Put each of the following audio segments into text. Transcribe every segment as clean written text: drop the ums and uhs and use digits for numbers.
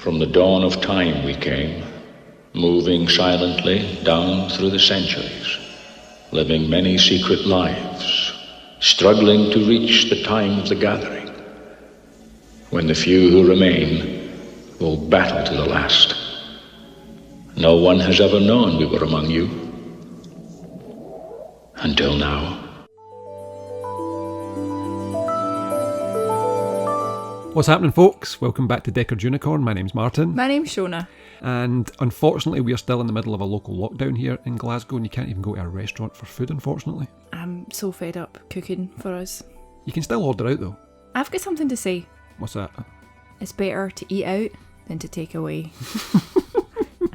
From the dawn of time we came, moving silently down through the centuries, living many secret lives, struggling to reach the time of the gathering, when the few who remain will battle to the last. No one has ever known we were among you, until now. What's happening, folks? Welcome back to Deckard Unicorn. My name's Martin. My name's Shonagh. And unfortunately, we are still in the middle of a local lockdown here in Glasgow, and you can't even go to a restaurant for food, unfortunately. I'm so fed up cooking for us. You can still order out, though. I've got something to say. What's that? It's better to eat out than to take away.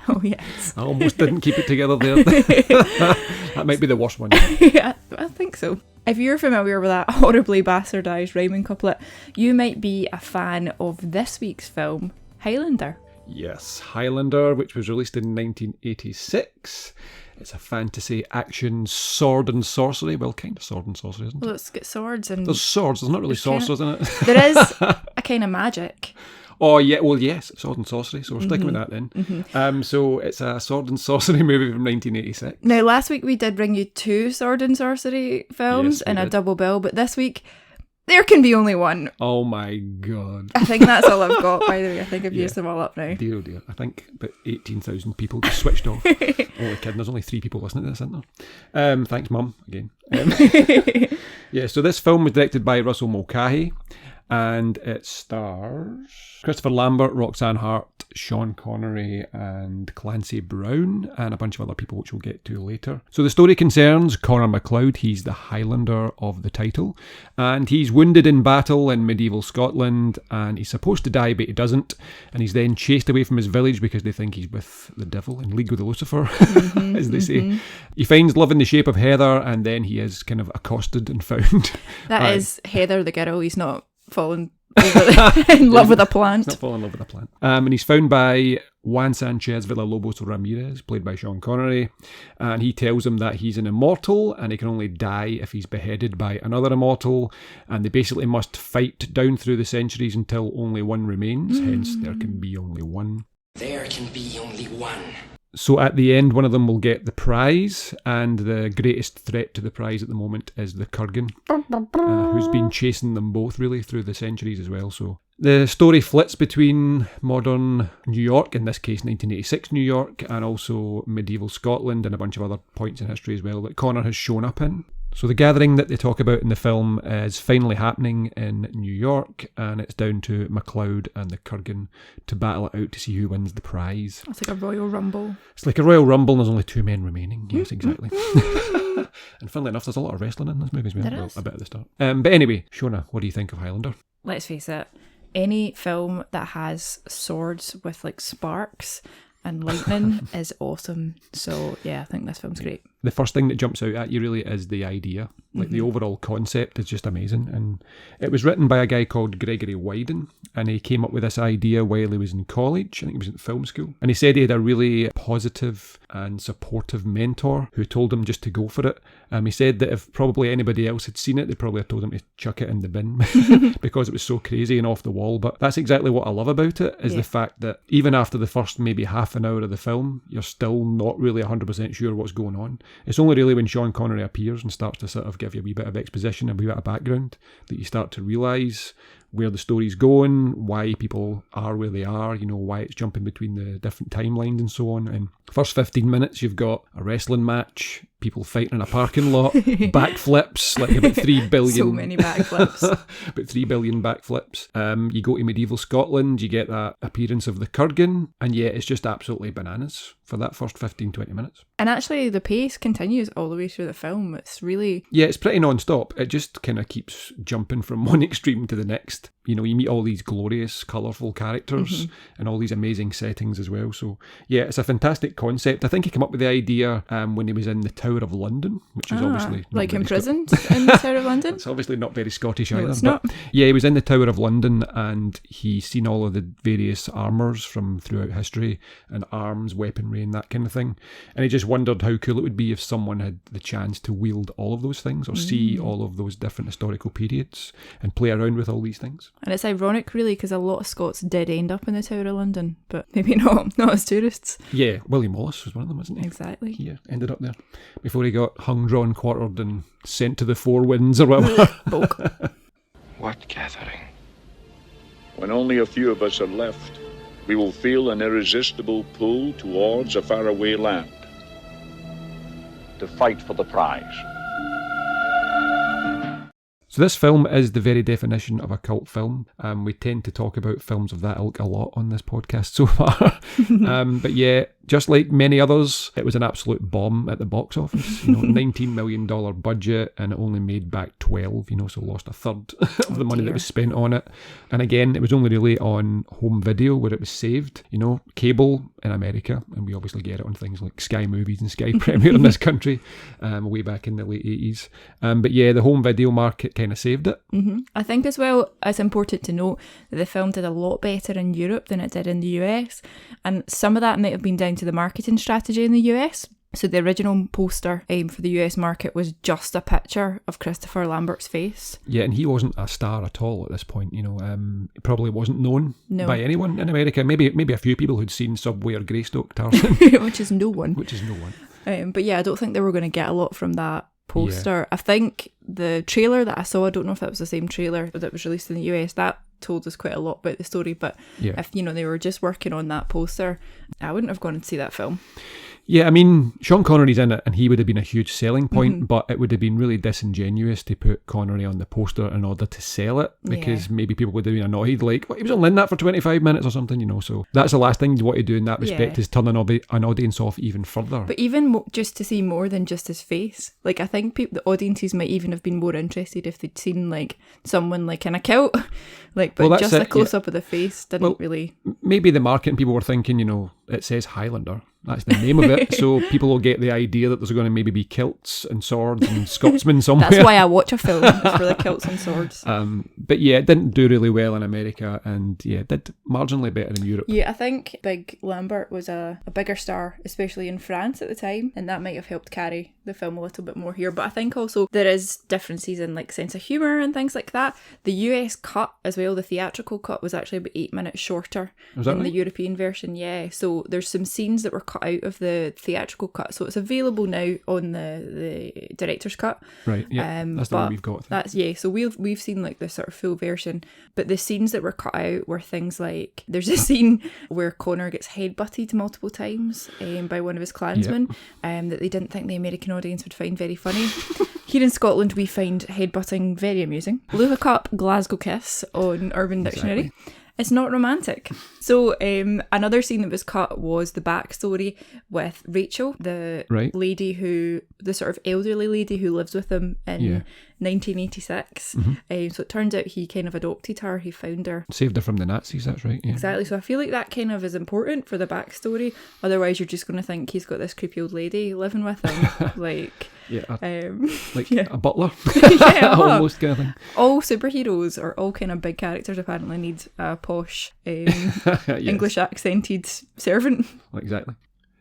Oh, yes. I almost didn't keep it together there. That might be the worst one. Yeah, I think so. If you're familiar with that horribly bastardised rhyming couplet, you might be a fan of this week's film, Highlander. Yes, Highlander, which was released in 1986. It's a fantasy action sword and sorcery. Well, kind of sword and sorcery, isn't it? Well, it's got swords and... There's swords, there's not really sorcerers in it. There is a kind of magic. Oh, yeah, well, yes, sword and sorcery, so we're sticking with that then. Mm-hmm. So it's a sword and sorcery movie from 1986. Now, last week we did bring you 2 sword and sorcery films Yes, in a double bill, but this week there can be only one. Oh my God. I think that's all I've got, by the way. I think I've used them all up now. Dear, oh dear. I think about 18,000 people just switched off. Only kidding, there's only 3 people listening to this, isn't there? Thanks, Mum, again. Yeah, so this film was directed by Russell Mulcahy, and it stars Christopher Lambert, Roxanne Hart, Sean Connery and Clancy Brown, and a bunch of other people which we'll get to later. So the story concerns Connor MacLeod. He's the Highlander of the title, and he's wounded in battle in medieval Scotland, and he's supposed to die but he doesn't, and he's then chased away from his village because they think he's with the devil, in league with Lucifer, as they say. He finds love in the shape of Heather, and then he is kind of accosted and found. That is Heather the girl. He's not fallen in love with a plant. He's not fallen in love with a plant. And he's found by Juan Sanchez Villalobos Ramirez, played by Sean Connery, and he tells him that he's an immortal and he can only die if he's beheaded by another immortal, and they basically must fight down through the centuries until only one remains, hence there can be only one. There can be only one. So at the end, one of them will get the prize, and the greatest threat to the prize at the moment is the Kurgan, who's been chasing them both really through the centuries as well. So the story flits between modern New York, in this case 1986 New York, and also medieval Scotland and a bunch of other points in history as well that Connor has shown up in. So the gathering that they talk about in the film is finally happening in New York, and it's down to MacLeod and the Kurgan to battle it out to see who wins the prize. It's like a Royal Rumble. It's like a Royal Rumble and there's only 2 men remaining. Yes, exactly. And funnily enough, there's a lot of wrestling in this movie as well. There is. A bit at the start. But anyway, Shonagh, what do you think of Highlander? Let's face it, any film that has swords with like sparks and lightning is awesome. So yeah, I think this film's great. The first thing that jumps out at you really is the idea. Like the overall concept is just amazing. And it was written by a guy called Gregory Wyden, and he came up with this idea while he was in college. I think he was in film school. And he said he had a really positive and supportive mentor who told him just to go for it. He said that if probably anybody else had seen it, they probably had told him to chuck it in the bin because it was so crazy and off the wall. But that's exactly what I love about it, is the fact that even after the first maybe half an hour of the film, you're still not really 100% sure what's going on. It's only really when Sean Connery appears and starts to sort of give you a wee bit of exposition, a wee bit of background, that you start to realise where the story's going, why people are where they are, you know, why it's jumping between the different timelines and so on. And first 15 minutes, you've got a wrestling match, people fighting in a parking lot, backflips, like about 3 billion. So many backflips. About 3 billion backflips. You go to medieval Scotland, you get that appearance of the Kurgan, and yeah, it's just absolutely bananas for that first 15-20 minutes. And actually the pace continues all the way through the film. It's really... Yeah, it's pretty non-stop. It just kind of keeps jumping from one extreme to the next. You know, you meet all these glorious, colourful characters and all these amazing settings as well. So, yeah, it's a fantastic concept. I think he came up with the idea when he was in the town Tower of London, which is obviously not like very imprisoned in the Tower of London. It's obviously not very Scottish either. It's not. But yeah, he was in the Tower of London and he's seen all of the various armours from throughout history and arms, weaponry and that kind of thing. And he just wondered how cool it would be if someone had the chance to wield all of those things or see all of those different historical periods and play around with all these things. And it's ironic, really, because a lot of Scots did end up in the Tower of London, but maybe not as tourists. Yeah, William Wallace was one of them, wasn't he? Exactly. He ended up there before he got hung, drawn, quartered and sent to the four winds or whatever. What gathering? When only a few of us are left, we will feel an irresistible pull towards a faraway land to fight for the prize. So this film is the very definition of a cult film. We tend to talk about films of that ilk a lot on this podcast so far. But yeah, just like many others, it was an absolute bomb at the box office. $19 million budget, and it only made back 12, so lost a third of the money that was spent on it. And again, it was only really on home video where it was saved, cable in America, and we obviously get it on things like Sky Movies and Sky Premiere in this country, way back in the late 80s. But yeah, the home video market kind of saved it. I think as well, it's important to note that the film did a lot better in Europe than it did in the US, and some of that might have been down to the marketing strategy in the US. So the original poster for the US market was just a picture of Christopher Lambert's face. Yeah, and he wasn't a star at all at this point. He probably wasn't known by anyone in America. Maybe a few people who'd seen Subway or Greystoke Tarzan. Which is no one. But yeah, I don't think they were going to get a lot from that poster. Yeah. I think the trailer that I saw, I don't know if that was the same trailer that was released in the US, that told us quite a lot about the story. But if they were just working on that poster, I wouldn't have gone and see that film. Yeah, I mean, Sean Connery's in it and he would have been a huge selling point, but it would have been really disingenuous to put Connery on the poster in order to sell it, because maybe people would have been annoyed, like, he was only in that for 25 minutes or something, so that's the last thing you want to do in that respect, is turn an audience off even further. But even just to see more than just his face, like, I think the audiences might even have been more interested if they'd seen, like, someone, like, in a kilt, like, but just a close-up of the face didn't really... Maybe the marketing people were thinking, it says Highlander. That's the name of it. So people will get the idea that there's going to maybe be kilts and swords and Scotsmen somewhere. That's why I watch a film, is for the kilts and swords. But yeah, it didn't do really well in America, and yeah, it did marginally better in Europe. Yeah, I think Big Lambert was a bigger star, especially in France at the time, and that might have helped carry the film a little bit more here. But I think also there is differences in, like, sense of humour and things like that. The US cut as well, the theatrical cut, was actually about 8 minutes shorter than the European version. Yeah, so there's some scenes that were cut out of the theatrical cut, so it's available now on the director's cut. Right, yeah, that's the one we've got. So we've seen, like, the sort of full version, but the scenes that were cut out were things like, there's a scene where Connor gets headbutted multiple times by one of his clansmen, that they didn't think the American audience would find very funny. Here in Scotland, we find headbutting very amusing. Look up Glasgow Kiss on Urban Dictionary. It's not romantic. So another scene that was cut was the backstory with Rachel, the lady the sort of elderly lady who lives with him in 1986. So it turns out he kind of adopted her, he found her. Saved her from the Nazis, that's right. Yeah. Exactly. So I feel like that kind of is important for the backstory. Otherwise you're just going to think he's got this creepy old lady living with him. Like... a butler. Almost kind of thing. All superheroes or all kind of big characters apparently need a posh English accented servant. Exactly.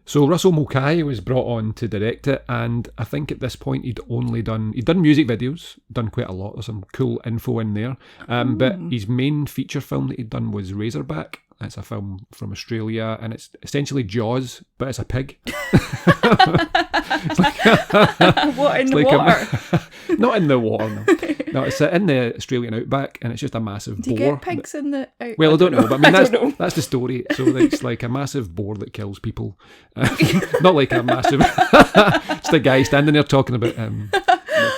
So Russell Mulcahy was brought on to direct it, and I think at this point he'd done music videos, done quite a lot. There's some cool info in there. But his main feature film that he'd done was Razorback. It's a film from Australia, and it's essentially Jaws, but it's a pig. What, in the water? Not in the water, no. No, it's in the Australian outback, and it's just a massive boar. Do you get pigs in the outback? Well, I don't know, but I mean, that's the story. So it's like a massive boar that kills people. Not like a massive... It's the guy standing there talking about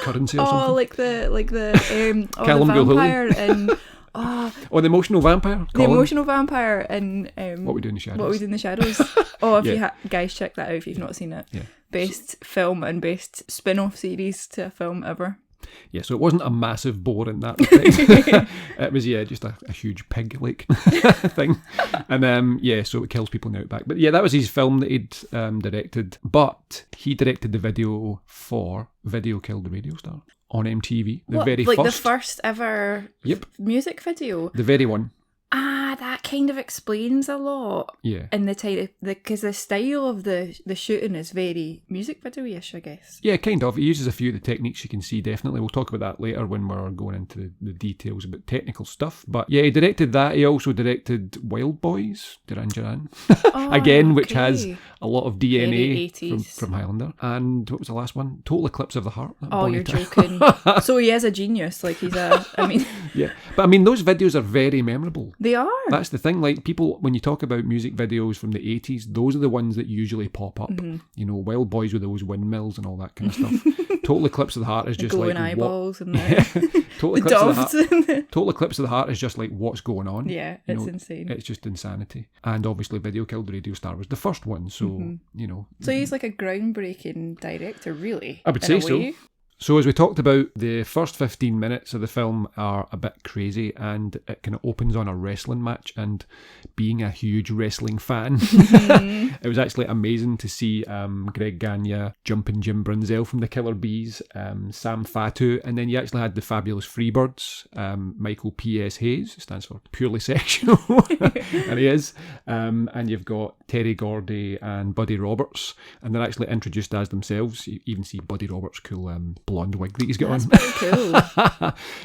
currency or something. Oh, like the Callum the vampire and... the emotional vampire. The emotional vampire and What We Do in the Shadows. What We Do in the Shadows. If you guys check that out if you've not seen it. Yeah. Best film and best spin-off series to a film ever. Yeah, so it wasn't a massive bore in that respect. It was, just a huge pig-like thing. And so it kills people in the outback. But yeah, that was his film that he'd directed. But he directed the video for Video Killed the Radio Star on MTV. The first ever music video? The very one. That kind of explains a lot. Yeah. In the type, because the style of the shooting is very music video-ish, I guess. Yeah, kind of. He uses a few of the techniques you can see, definitely. We'll talk about that later when we're going into the details about technical stuff. But yeah, he directed that. He also directed Wild Boys, Duran Duran. Again, which has a lot of DNA from Highlander. And what was the last one? Total Eclipse of the Heart. You're joking. So he is a genius. Like, he's Yeah. But I mean, those videos are very memorable. They are. That's the thing. Like, people, when you talk about music videos from the 80s, those are the ones that usually pop up. You know, Wild Boys with those windmills and all that kind of stuff. Total Eclipse of the Heart is just glowing like eyeballs and the Total Eclipse of the Heart is just like what's going on. Yeah, it's insane. It's just insanity. And obviously Video Killed the Radio Star was the first one, so So he's like a groundbreaking director, really. I would say so. So as we talked about, the first 15 minutes of the film are a bit crazy, and it kind of opens on a wrestling match. And being a huge wrestling fan, it was actually amazing to see Greg Gagne, Jumpin' Jim Brunzell from the Killer Bees, Sam Fatu, and then you actually had the Fabulous Freebirds, Michael P.S. Hayes, stands for Purely Sexual, and he is, and you've got Terry Gordy and Buddy Roberts, and they're actually introduced as themselves. You even see Buddy Roberts' cool blonde wig that he's got on. That's pretty cool.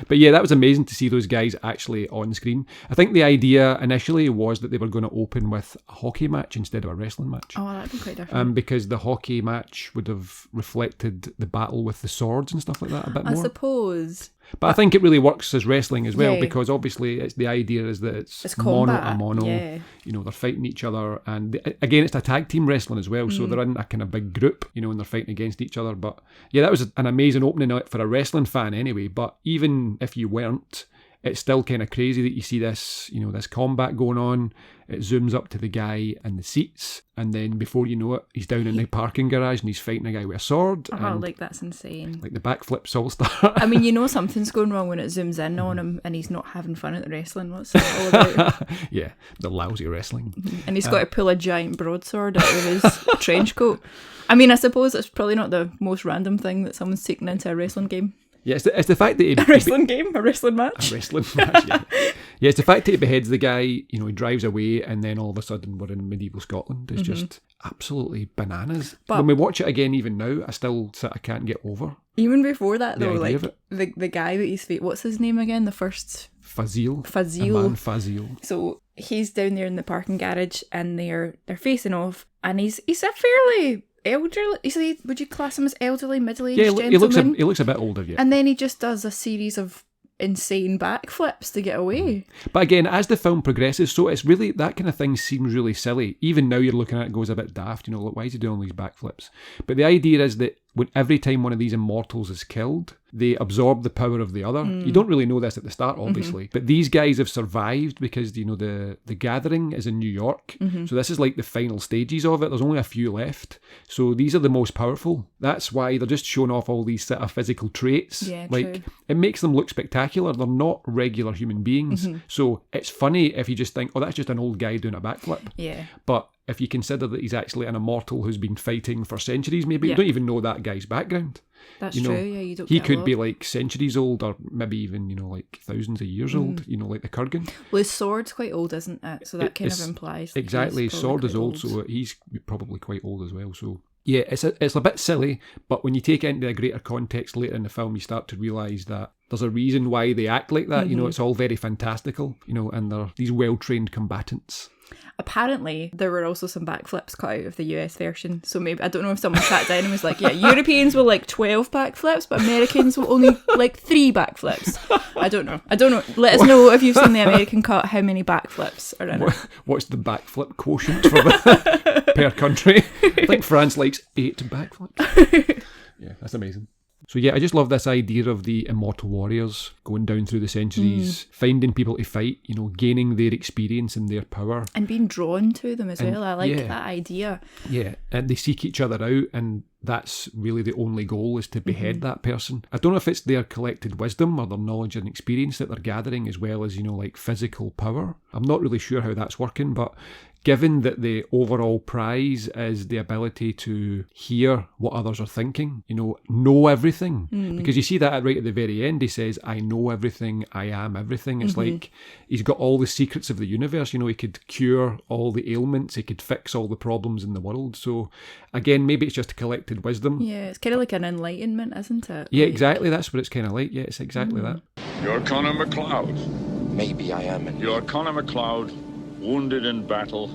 But yeah, that was amazing to see those guys actually on screen. I think the idea initially was that they were going to open with a hockey match instead of a wrestling match. Oh, that'd be quite different. Because the hockey match would have reflected the battle with the swords and stuff like that a bit more. I suppose. But I think it really works as wrestling as well, because obviously it's the idea is that it's mono combat, a mono. yeah. You know, they're fighting each other, and again, it's a tag team wrestling as well, so they're in a kind of big group, you know, and they're fighting against each other. But yeah, that was an amazing opening night for a wrestling fan anyway. But even if you weren't, it's still kind of crazy that you see this, you know, this combat going on. It zooms up to the guy in the seats, and then before you know it, he's down in the parking garage and he's fighting a guy with a sword. Oh, like, that's insane. Like, the backflips all start. I mean, you know something's going wrong when it zooms in on him and he's not having fun at the wrestling. What's that all about? Yeah, the lousy wrestling. And he's got to pull a giant broadsword out of his trench coat. I mean, I suppose it's probably not the most random thing that someone's taken into a wrestling game. Yeah, it's the fact that he... A wrestling game? A wrestling match? A wrestling match, yeah. Yeah, it's the fact that he beheads the guy, you know, he drives away, and then all of a sudden we're in medieval Scotland. It's just absolutely bananas. But when we watch it again, even now, I can't get over. Even before that, though, like, the guy that he's... What's his name again? The first... Fazil. Fazil. Fazil. So he's down there in the parking garage, and they're facing off, and he's a fairly... elderly, would you class him as elderly, middle-aged gentleman? He looks a bit older, yeah. And then he just does a series of insane backflips to get away. But again, as the film progresses, so it's really, that kind of thing seems really silly. Even now you're looking at it, goes a bit daft, you know, like, why is he doing all these backflips? But the idea is that every time one of these immortals is killed, they absorb the power of the other. You don't really know this at the start, obviously, but these guys have survived because, you know, the gathering is in New York, so this is like the final stages of it. There's only a few left, so these are the most powerful. That's why they're just showing off all these sort of physical traits. Yeah, like, true. It makes them look spectacular. They're not regular human beings, so it's funny if you just think, oh, that's just an old guy doing a backflip. Yeah. But if you consider that he's actually an immortal who's been fighting for centuries, maybe you don't even know that guy's background. That's true, yeah, you don't He get a could lot. be like centuries old, or maybe even, you know, like thousands of years old, you know, like the Kurgan. Well, his sword's quite old, isn't it? So that kind of implies that exactly, he's his sword probably is quite old, so he's probably quite old as well. So yeah, it's a bit silly, but when you take it into a greater context later in the film, you start to realise that there's a reason why they act like that. You know, it's all very fantastical, you know, and they're these well-trained combatants. Apparently, there were also some backflips cut out of the US version. So maybe, I don't know if someone sat down and was like, yeah, Europeans will like 12 backflips, but Americans will only like 3 backflips. I don't know. Let us know if you've seen the American cut, how many backflips are in it. What's the backflip quotient for per country? I think France likes 8 backflips. Yeah, that's amazing. So yeah, I just love this idea of the immortal warriors going down through the centuries, finding people to fight, gaining their experience and their power. And being drawn to them as well. I like that idea. Yeah, and they seek each other out, and that's really the only goal, is to behead that person. I don't know if it's their collected wisdom or their knowledge and experience that they're gathering, as well as, like physical power. I'm not really sure how that's working, but given that the overall prize is the ability to hear what others are thinking, know everything. Because you see that right at the very end, he says, I know everything, I am everything. It's like he's got all the secrets of the universe. He could cure all the ailments, he could fix all the problems in the world. So again, maybe it's just a collected wisdom. Yeah, it's kind of like an enlightenment, isn't it? Yeah, exactly. That's what it's kind of like. Yeah, it's exactly that. You're Connor MacLeod. Maybe I am. You're Connor MacLeod, wounded in battle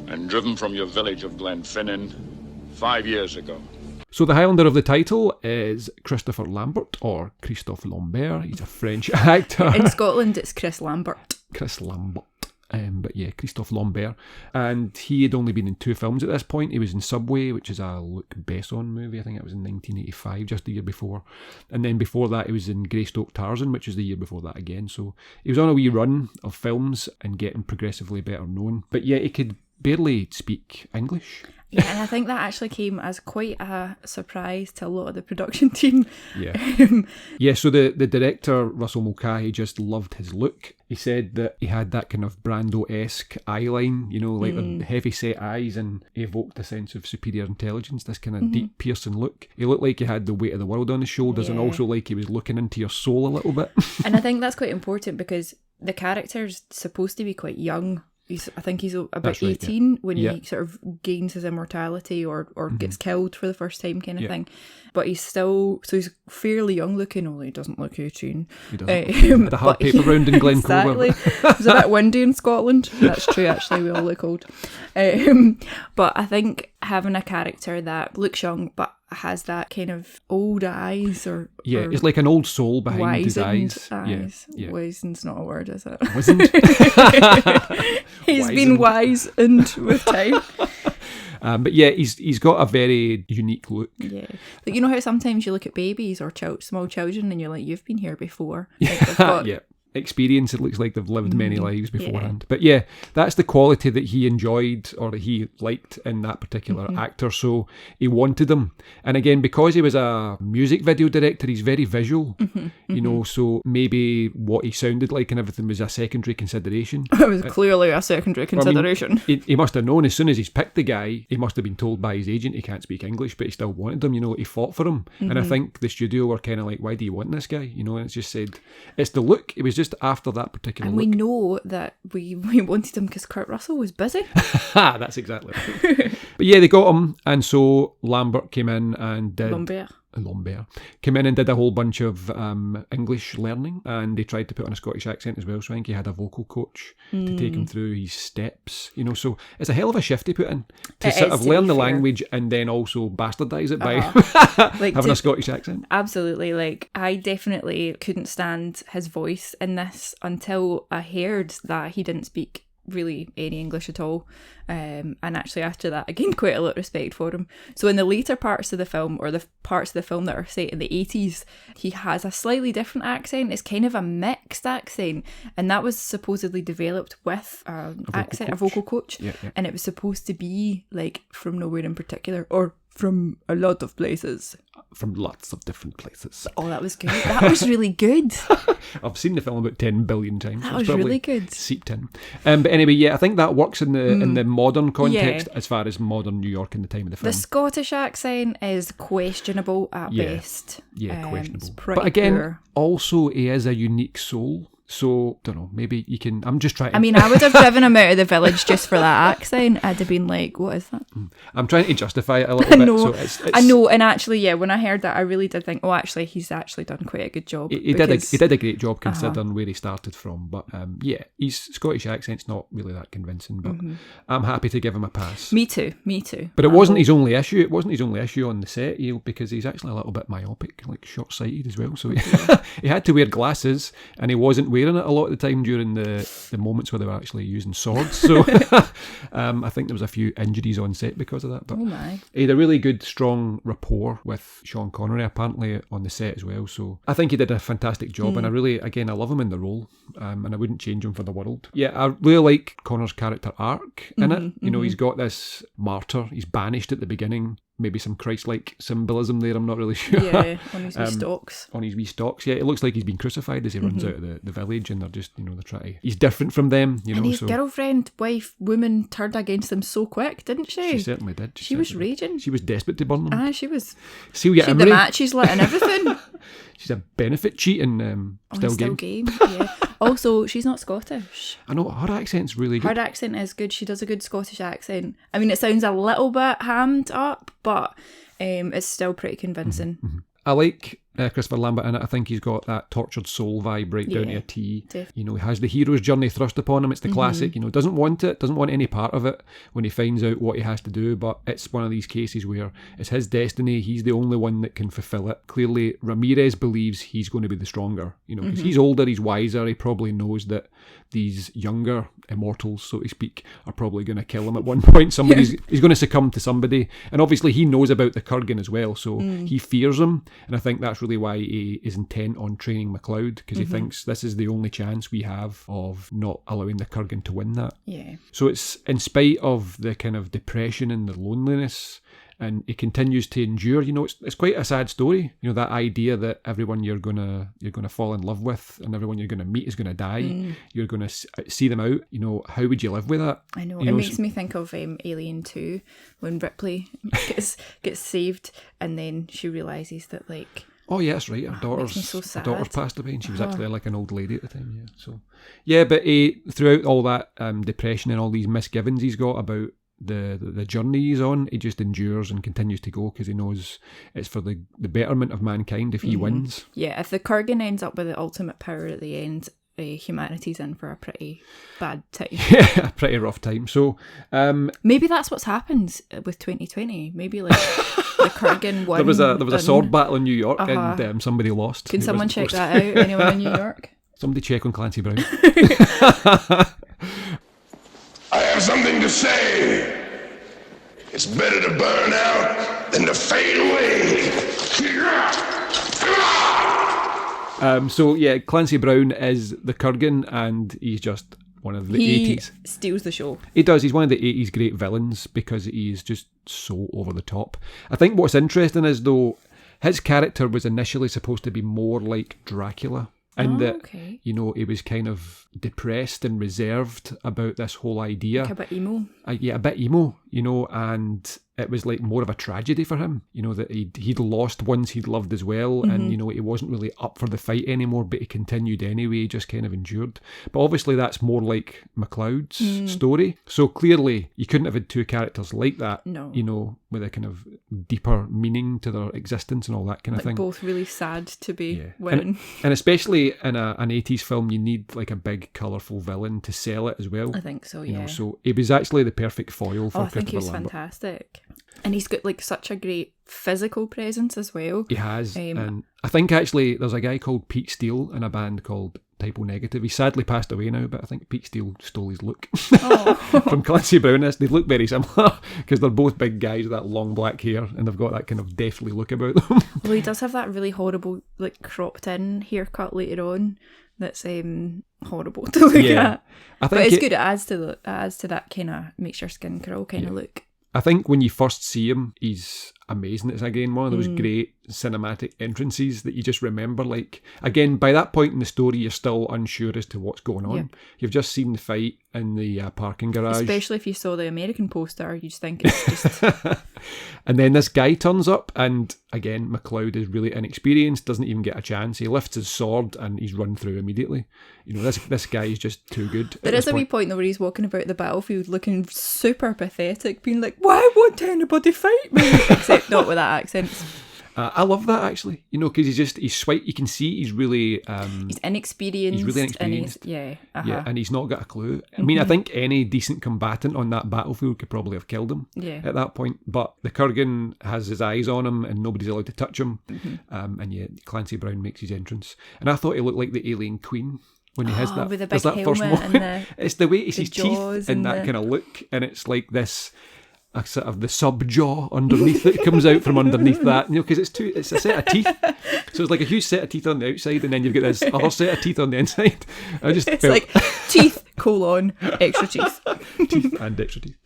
and driven from your village of Glenfinnan 5 years ago. So the Highlander of the title is Christopher Lambert, or Christophe Lambert. He's a French actor. In Scotland, it's Chris Lambert. Chris Lambert. But yeah, Christophe Lambert. And he had only been in 2 films at this point. He was in Subway, which is a Luc Besson movie. I think it was in 1985, just the year before. And then before that, he was in Greystoke Tarzan, which is the year before that again. So he was on a wee run of films and getting progressively better known. But yeah, he could barely speak English. Yeah, and I think that actually came as quite a surprise to a lot of the production team. Yeah. Yeah, so the director, Russell Mulcahy, just loved his look. He said that he had that kind of Brando-esque eyeline, like heavy set eyes, and he evoked a sense of superior intelligence, this kind of deep, piercing look. He looked like he had the weight of the world on his shoulders, and also like he was looking into your soul a little bit. And I think that's quite important because the character's supposed to be quite young. I think he's about 18 when he sort of gains his immortality or gets killed for the first time kind of thing. But he's still, so he's fairly young looking, although he doesn't look 18. He doesn't. The hard paper round in Glencoe. Exactly. It's a bit windy in Scotland. That's true, actually, we all look old. But I think having a character that looks young but has that kind of old eyes or it's like an old soul behind his eyes. Yeah. Wizened's not a word, is it? Wizened? He's been wizened with time. But yeah, he's got a very unique look. Yeah. Like, how sometimes you look at babies or small children and you're like, you've been here before. Like, they've got experience. It looks like they've lived many lives beforehand. But yeah, that's the quality that he enjoyed or that he liked in that particular actor, so he wanted him. And again, because he was a music video director, he's very visual, so maybe what he sounded like and everything was a secondary consideration. It was clearly a secondary consideration. He must have known as soon as he's picked the guy, he must have been told by his agent he can't speak English, but he still wanted him, he fought for him. And I think the studio were kind of like, why do you want this guy? And it's just said, it's the look. It was just after that particular and look. We know that we wanted him because Kurt Russell was busy. That's exactly right. But yeah, they got him, and so Lambert came in and did... Lambert came in and did a whole bunch of English learning, and they tried to put on a Scottish accent as well, so I think he had a vocal coach to take him through his steps, so it's a hell of a shift he put in to sort of learn the language and then also bastardise it by having a Scottish accent. Absolutely. Like, I definitely couldn't stand his voice in this until I heard that he didn't speak really any English at all, and actually after that I gained quite a lot of respect for him. So in the later parts of the film, or the parts of the film that are set in the 80s, he has a slightly different accent. It's kind of a mixed accent, and that was supposedly developed with a vocal coach. And it was supposed to be like from nowhere in particular, or from a lot of places. From lots of different places. Oh, that was good. That was really good. I've seen the film about 10 billion times. That was really good. Seeped in. But anyway, yeah, I think that works in the modern context as far as modern New York in the time of the film. The Scottish accent is questionable at best. Yeah, questionable. It's pretty but again, poor. Also, he is a unique soul. So, don't know, maybe you can... I'm just trying to... I mean, I would have driven him out of the village just for that accent. I'd have been like, what is that? I'm trying to justify it a little bit. So it's... I know, and actually, yeah, when I heard that, I really did think, actually, he's actually done quite a good job. He did a great job considering where he started from. But yeah, his Scottish accent's not really that convincing, but I'm happy to give him a pass. Me too. But it wasn't his only issue. It wasn't his only issue on the set, because he's actually a little bit myopic, like short-sighted as well. So he had to wear glasses, and he wasn't wearing wearing it a lot of the time during the moments where they were actually using swords. So I think there was a few injuries on set because of that. But Oh my. he had a really good, strong rapport with Sean Connery, apparently, on the set as well. So I think he did a fantastic job, and I love him in the role, and I wouldn't change him for the world. Yeah, I really like Connor's character arc in it. You know, he's got this martyr, he's banished at the beginning. Maybe some Christ-like symbolism there, I'm not really sure. Yeah, on his wee stalks. On his wee stalks, yeah. It looks like he's been crucified as he runs out of the village, and they're just, they're trying to... He's different from them, And his girlfriend, wife, woman turned against him so quick, didn't she? She certainly did. She was raging. She was desperate to burn them. Ah, she was. See, we get She had the matches lit and everything. She's a benefit cheat in Still Game. Yeah. Also, she's not Scottish. I know, her accent's really good. Her accent is good. She does a good Scottish accent. I mean, it sounds a little bit hammed up, but it's still pretty convincing. I like Christopher Lambert in it. I think he's got that tortured soul vibe right down to a T. Definitely. He has the hero's journey thrust upon him. It's the classic, doesn't want it, doesn't want any part of it when he finds out what he has to do, but it's one of these cases where it's his destiny. He's the only one that can fulfill it. Clearly, Ramirez believes he's going to be the stronger, because he's older, he's wiser, he probably knows that these younger immortals, so to speak, are probably going to kill him at one point. He's going to succumb to somebody, and obviously he knows about the Kurgan as well, so he fears him, and I think that's really why he is intent on training MacLeod, because he thinks this is the only chance we have of not allowing the Kurgan to win that. Yeah. So it's in spite of the kind of depression and the loneliness, and he continues to endure. It's quite a sad story. That idea that everyone you're gonna fall in love with and everyone you're gonna meet is gonna die. You're gonna see them out. How would you live with that? I know. It makes me think of Alien 2 when Ripley gets saved and then she realises that Oh yeah, that's right. Her daughter's passed away, and she was actually like an old lady at the time. Yeah. So yeah, but throughout all that depression and all these misgivings he's got about the journey he's on, he just endures and continues to go because he knows it's for the betterment of mankind if he wins. Yeah, if the Kurgan ends up with the ultimate power at the end, humanity's in for a pretty bad time. Yeah, a pretty rough time. So maybe that's what's happened with 2020. Maybe the Kurgan won. There was a sword battle in New York and somebody lost. Can someone check that out? Anyone in New York? Somebody check on Clancy Brown. I have something to say. It's better to burn out than to fade away. So yeah, Clancy Brown is the Kurgan, and he's just one of the 80s. He steals the show. He does. He's one of the 80s great villains because he's just so over the top. I think what's interesting is, though, his character was initially supposed to be more like Dracula. And he was kind of depressed and reserved about this whole idea. Like a bit emo. A bit emo, and it was like more of a tragedy for him, that he'd lost ones he'd loved as well, and he wasn't really up for the fight anymore, but he continued anyway, he just kind of endured. But obviously that's more like MacLeod's story, so clearly you couldn't have had two characters like that, with a kind of deeper meaning to their existence and all that kind of thing. Both really sad to be winning. And especially in an 80s film, you need like a big colourful villain to sell it as well. I think so, yeah. So he was actually the perfect foil for Christopher Lambert. I think he was fantastic. And he's got such a great physical presence as well. He has. And I think actually there's a guy called Pete Steele in a band called Typo Negative. He sadly passed away now, but I think Pete Steele stole his look from Clancy Brown. They look very similar because they're both big guys with that long black hair, and they've got that kind of deathly look about them. Well, he does have that really horrible cropped in haircut later on. That's horrible to look at. But it's good. It adds to that kind of makes your skin crawl kind of look. I think when you first see him, he's amazing. It's again one of those great cinematic entrances that you just remember. Again, by that point in the story, you're still unsure as to what's going on. Yeah. You've just seen the fight in the parking garage. Especially if you saw the American poster, you just think it's just... And then this guy turns up, and again, MacLeod is really inexperienced, doesn't even get a chance. He lifts his sword and he's run through immediately. This guy is just too good. There is a wee point though where he's walking about the battlefield looking super pathetic, being like, why won't anybody fight me? Except not with that accent. I love that actually, because he's sweet. You can see he's really he's inexperienced. He's really inexperienced. And yeah, and he's not got a clue. I mean, I think any decent combatant on that battlefield could probably have killed him at that point. But the Kurgan has his eyes on him, and nobody's allowed to touch him. And Clancy Brown makes his entrance, and I thought he looked like the Alien Queen. when he has that. With the there's big that first helmet moment. and It's the way he sees jaws teeth and that the- kind of look, and it's like this. A sort of the sub jaw underneath it comes out from underneath that, because it's a set of teeth, so it's like a huge set of teeth on the outside, and then you've got this other set of teeth on the inside. I just It's felt like teeth, extra teeth. teeth and extra teeth.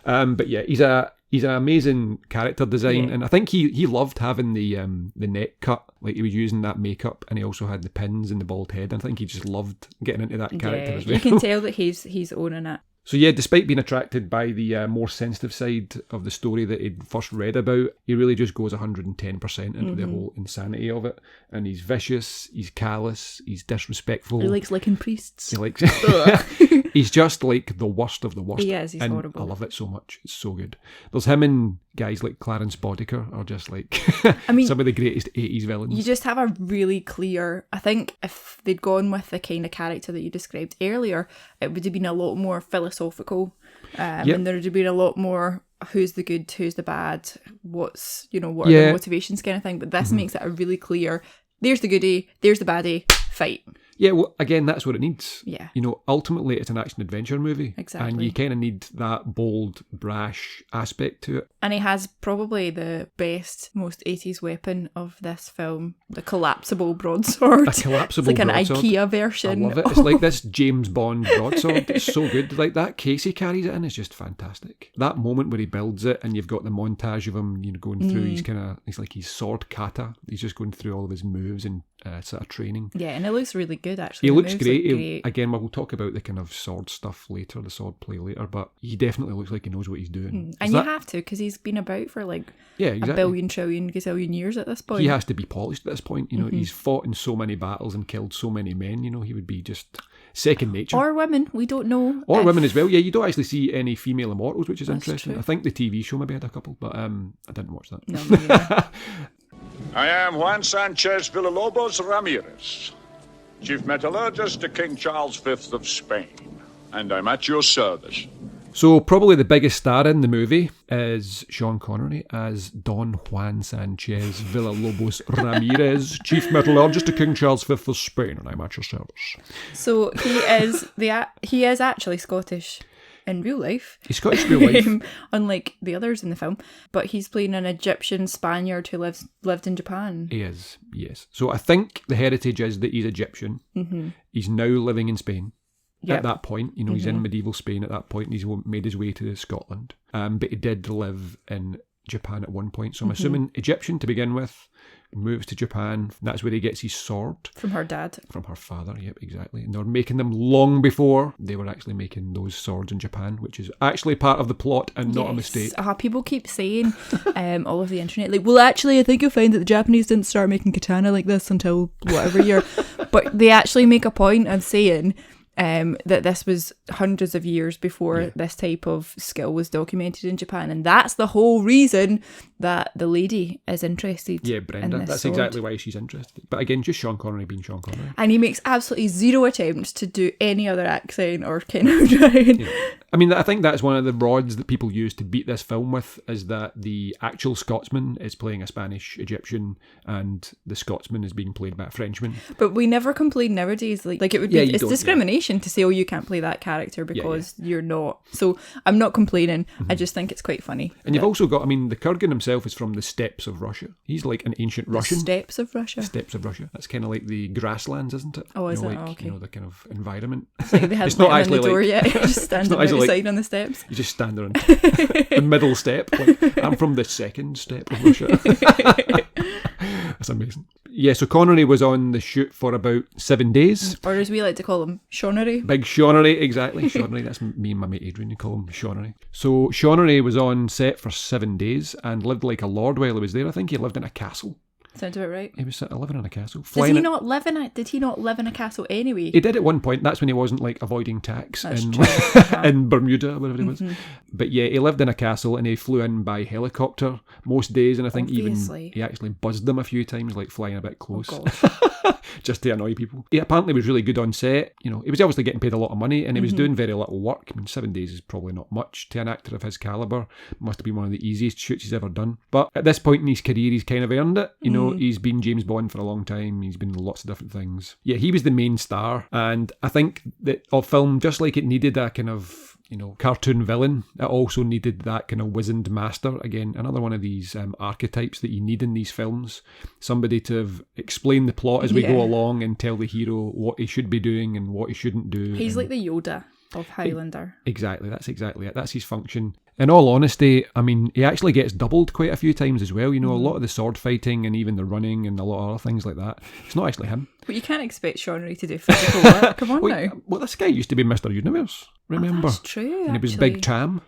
But yeah, he's an amazing character design, Yeah. and I think he loved having the neck cut, like he was using that makeup, and he also had the pins and the bald head. And I think he just loved getting into that character as well. You can tell that he's owning it. So yeah, despite being attracted by the more sensitive side of the story that he'd first read about, he really just goes 110% into the whole insanity of it. And he's vicious, he's callous, he's disrespectful. He likes licking priests. He likes he's just like the worst of the worst. He is, he's and horrible. I love it so much. It's so good. There's him and guys like Clarence Boddicker are just like some of the greatest 80s villains. You just have a really clear... I think if they'd gone with the kind of character that you described earlier, it would have been a lot more philosophical. And there would have been a lot more who's the good, who's the bad, what are the motivations kind of thing. But this makes it a really clear, there's the goodie, there's the baddie, fight. Yeah, well, again, that's what it needs. Yeah. Ultimately, it's an action-adventure movie. Exactly. And you kind of need that bold, brash aspect to it. And he has probably the best, most 80s weapon of this film, the collapsible broadsword. A collapsible it's like broadsword. an IKEA version. I love it. It's like this James Bond broadsword. It's so good. Like that case he carries it in is just fantastic. That moment where he builds it and you've got the montage of him, going through, he's like his sword kata. He's just going through all of his moves and sort of training. Yeah, and it looks really good actually. He The looks moves great. look great. Again, we'll talk about the kind of sword stuff later, the sword play later, but he definitely looks like he knows what he's doing. And you have to, because he's been about for like exactly. a billion, trillion, gazillion years at this point. He has to be polished at this point. He's fought in so many battles and killed so many men. He would be just second nature. Or women, we don't know. Or women as well. Yeah, you don't actually see any female immortals, which is That's interesting. true. I think the TV show maybe had a couple, but I didn't watch that. No, me neither. I am Juan Sanchez Villalobos Ramirez, Chief Metallurgist to King Charles V of Spain, and I'm at your service. So probably the biggest star in the movie is Sean Connery as Don Juan Sanchez Villalobos Ramirez, Chief Metallurgist to King Charles V of Spain, and I'm at your service. So he is actually Scottish in real life. He's Scottish in real life. Unlike the others in the film. But he's playing an Egyptian Spaniard who lived in Japan. He is, yes. So I think the heritage is that he's Egyptian. Mm-hmm. He's now living in Spain. Yep. At that point, he's in medieval Spain at that point, and he's made his way to Scotland. But he did live in Japan at one point. So I'm assuming Egyptian to begin with, moves to Japan. That's where he gets his sword. From her dad. From her father, yep, exactly. And they were making them long before they were actually making those swords in Japan, which is actually part of the plot and not a mistake. People keep saying, all of the internet, like, well, actually, I think you'll find that the Japanese didn't start making katana like this until whatever year. But they actually make a point of saying that this was hundreds of years before this type of skill was documented in Japan, and that's the whole reason that the lady is interested. Yeah, Brenda, in this that's sword. exactly why she's interested. But again, just Sean Connery being Sean Connery. And he makes absolutely zero attempts to do any other accent or kind of trying. Yeah. I mean, I think that's one of the rods that people use to beat this film with, is that the actual Scotsman is playing a Spanish Egyptian and the Scotsman is being played by a Frenchman. But we never complain nowadays. Like it would be, Yeah, you it's don't, discrimination to say, oh, you can't play that character because you're not. So I'm not complaining. I just think it's quite funny. And you've also got, the Kurgan himself is from the steppes of Russia. He's like an ancient Russian. Steppes of Russia. Steppes of Russia. That's kind of like the grasslands, isn't it? Oh, is it? Like, Oh, okay. the kind of environment. It's like they hadn't It's not let him in the actually door like- yet. Just standing not actually outside on the steps. You just stand there in the middle step. Like, I'm from the second step of Russia. That's amazing. Yeah, so Connery was on the shoot for about 7 days. Or as we like to call him, Shonagh. Big Shonagh, exactly. Shonagh, that's me and my mate Adrian, you call him Shonagh. So Shonagh was on set for 7 days and lived like a lord while he was there. I think he lived in a castle. Sounds about right. He was living in a castle. Did he not live in a castle anyway? He did at one point. That's when he wasn't like avoiding tax in true. in Bermuda, whatever it was. But yeah, he lived in a castle and he flew in by helicopter most days. And I think Obviously. even he actually buzzed them a few times, like flying a bit close. Oh, God. just to annoy people. He apparently was really good on set. You know, he was obviously getting paid a lot of money, and he was doing very little work. I mean, 7 days is probably not much to an actor of his calibre. Must have been one of the easiest shoots he's ever done. But at this point in his career, he's kind of earned it. You know, he's been James Bond for a long time. He's been in lots of different things. Yeah, he was the main star, and I think that a film, just like it needed a kind of, you know, cartoon villain, it also needed that kind of wizened master. Again, another one of these archetypes that you need in these films. Somebody to have explained the plot as we go along and tell the hero what he should be doing and what he shouldn't do. He's like the Yoda of Highlander. Exactly, that's exactly it. That's his function. In all honesty, I mean, he actually gets doubled quite a few times as well. You know, a lot of the sword fighting and even the running and a lot of other things like that. It's not actually him. But you can't expect Shonagh to do physical work. Come on now. Well, this guy used to be Mr. Universe, remember? That's true, And he was actually. Big Cham.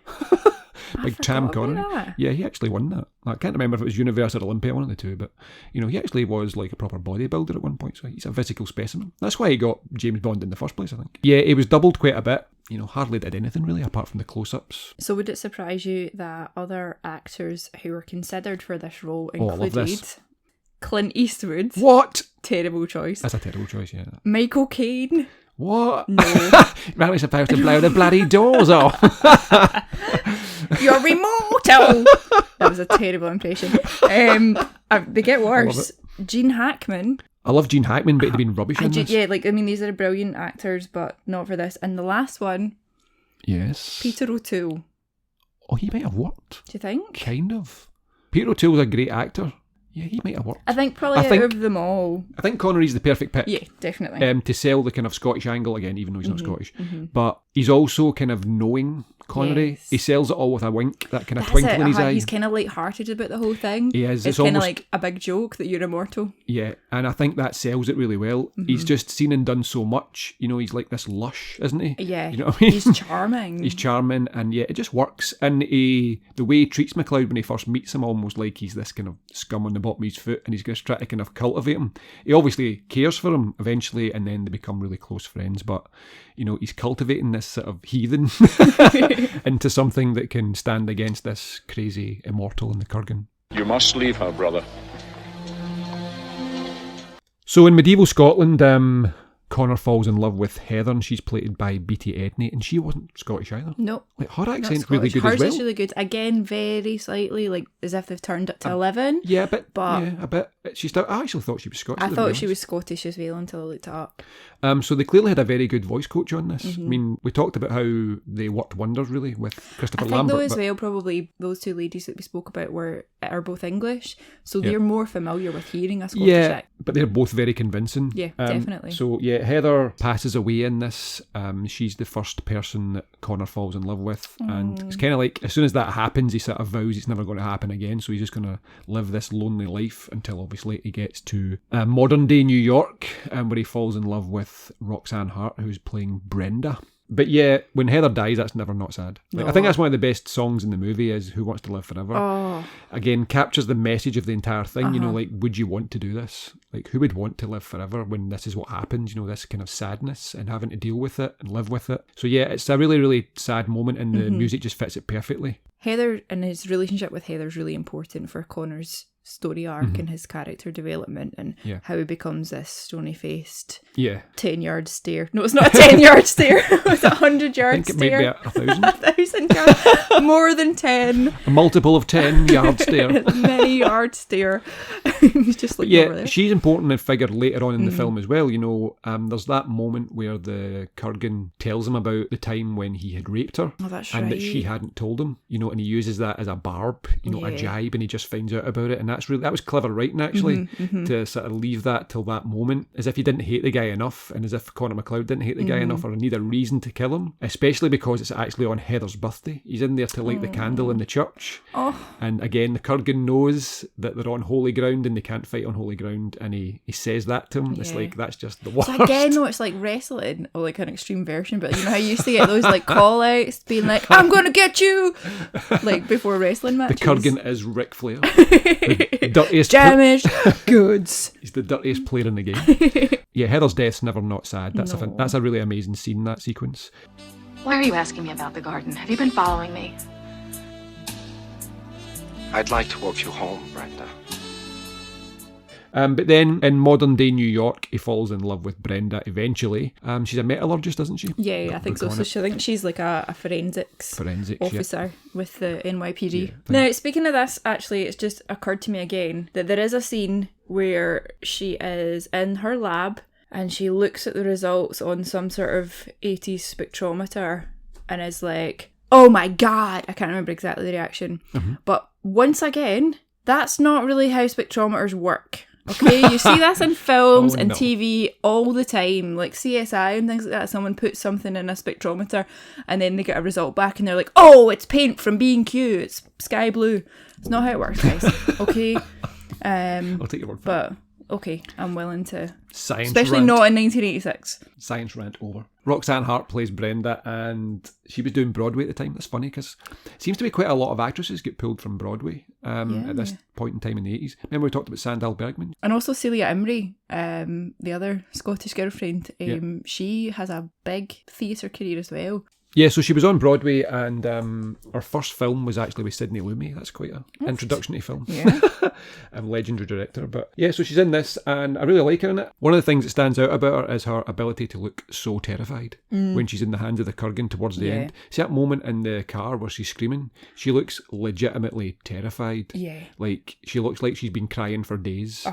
Big Cham forgot about Connery. that. Yeah, he actually won that. I can't remember if it was Universe or Olympia, one of the two, but, you know, he actually was like a proper bodybuilder at one point, so he's a physical specimen. That's why he got James Bond in the first place, I think. Yeah, he was doubled quite a bit. You know, hardly did anything really, apart from the close-ups. So would it surprise you that other actors who were considered for this role I love included this. Clint Eastwood? What? Terrible choice. That's a terrible choice, yeah. Michael Caine? What? No. Man, we're supposed to blow the bloody doors off. You're immortal! That was a terrible impression. They get worse. Gene Hackman. I love Gene Hackman, but he'd been rubbish in this. Yeah, like, I mean, these are brilliant actors, but not for this. And the last one, Yes. Peter O'Toole. Oh, he might have worked. Do you think? Kind of. Peter O'Toole was a great actor. Yeah, he might have worked. I think probably out of them all. I think Connery's the perfect pick. Yeah, definitely. To sell the kind of Scottish angle, again, even though he's not Scottish. But he's also kind of knowing Connery. Yes. He sells it all with a wink, that kind of That's twinkle it. in his eye. He's kind of light-hearted about the whole thing. He is. It's It's kind of almost- like a big joke that you're immortal. Yeah, and I think that sells it really well. He's just seen and done so much. You know, he's like this lush, isn't he? Yeah, You know what I mean? he's charming. He's charming, and yeah, it just works. And the way he treats McLeod when he first meets him, almost like he's this kind of scum on the bottom of his foot, and he's going to try to kind of cultivate him. He obviously cares for him eventually, and then they become really close friends. But, you know, he's cultivating this sort of heathen into something that can stand against this crazy immortal in the Kurgan. You must leave her, brother. So in medieval Scotland, Connor falls in love with Heather, and she's played by Beattie Edney, and she wasn't Scottish either. Nope. Like, her not accent's really Scottish. good Hers as well. is really good. Again, very slightly, like, as if they've turned it to 11. Yeah, but But- yeah, a bit. I actually thought she was Scottish. I to be thought she honest. was Scottish as well until I looked it up. So they clearly had a very good voice coach on this. Mm-hmm. I mean, we talked about how they worked wonders really with Christopher I think Lambert. though as but- well, probably those two ladies that we spoke about are both English, so they're more familiar with hearing a Scottish yeah, accent. but they're both very convincing. Yeah, definitely. So yeah, Heather passes away in this. She's the first person that Connor falls in love with, and it's kind of like as soon as that happens, he sort of vows it's never going to happen again. So he's just going to live this lonely life until obviously he gets to modern day New York, where he falls in love with Roxanne Hart, who's playing Brenda. But yeah, when Heather dies, that's never not sad. Like, I think that's one of the best songs in the movie is Who Wants to Live Forever. Oh, Again, captures the message of the entire thing, you know, like, would you want to do this? Like, who would want to live forever when this is what happens, you know, this kind of sadness and having to deal with it and live with it. So yeah, it's a really, really sad moment and the music just fits it perfectly. Heather and his relationship with Heather is really important for Connor's story arc and his character development and how he becomes this stony-faced Yeah. 10-yard stare. No, it's not a 10-yard stare. It's a 100-yard I think it might be stare. 1,000. 1,000 yards. More than 10. A multiple of 10 yard stare. Many yard stare. He's just like over Yeah, there. she's important and figure later on in the film as well. You know, there's that moment where the Kurgan tells him about the time when he had raped her, Oh, that's and right. that she hadn't told him. You know, and he uses that as a barb, you know, a Yeah. jibe, and he just finds out about it. And that was clever writing actually, to sort of leave that till that moment, as if he didn't hate the guy enough, and as if Connor McLeod didn't hate the guy enough, or need a reason to kill him. Especially because it's actually on Heather's birthday. He's in there to light the candle in the church. And again, the Kurgan knows that they're on holy ground and they can't fight on holy ground, and he says that to him. It's Yeah. like, that's just the worst. So again, though, it's like wrestling, or like an extreme version, but you know how you used to get those like call-outs being like, I'm going to get you! Like before wrestling The matches. Kurgan is Ric Flair. The dirtiest Damaged goods. He's the dirtiest player in the game. Yeah, Heather's death's never not sad. That's No. that's a really amazing scene, that sequence. Why are you asking me about the garden? Have you been following me? I'd like to walk you home, Brenda. But then in modern day New York, he falls in love with Brenda eventually. She's a metallurgist, isn't she? Yeah, I think so. So I think she's like a forensics officer with the NYPD. Yeah, now, speaking of this, actually, it's just occurred to me again that there is a scene where she is in her lab and she looks at the results on some sort of 80s spectrometer and is like, oh my God, I can't remember exactly the reaction. But once again, that's not really how spectrometers work. Okay, you see this in films and TV all the time, like CSI and things like that. Someone puts something in a spectrometer and then they get a result back and they're like, oh, it's paint from B&Q, it's sky blue. It's not how it works, guys. Okay. I'll take your word for but okay, I'm willing to. Science especially rant. not in 1986. Science rant over. Roxanne Hart plays Brenda, and she was doing Broadway at the time. That's funny because it seems to be quite a lot of actresses get pulled from Broadway at this point in time in the 80s. Remember we talked about Sandal Bergman? And also Celia Imrie, the other Scottish girlfriend. She has a big theatre career as well. Yeah, so she was on Broadway, and her first film was actually with Sidney Lumet. That's quite an introduction to film. Yeah. A legendary director. But yeah, so she's in this, and I really like her in it. One of the things that stands out about her is her ability to look so terrified when she's in the hands of the Kurgan towards the end. See that moment in the car where she's screaming? She looks legitimately terrified. Yeah. Like, she looks like she's been crying for days.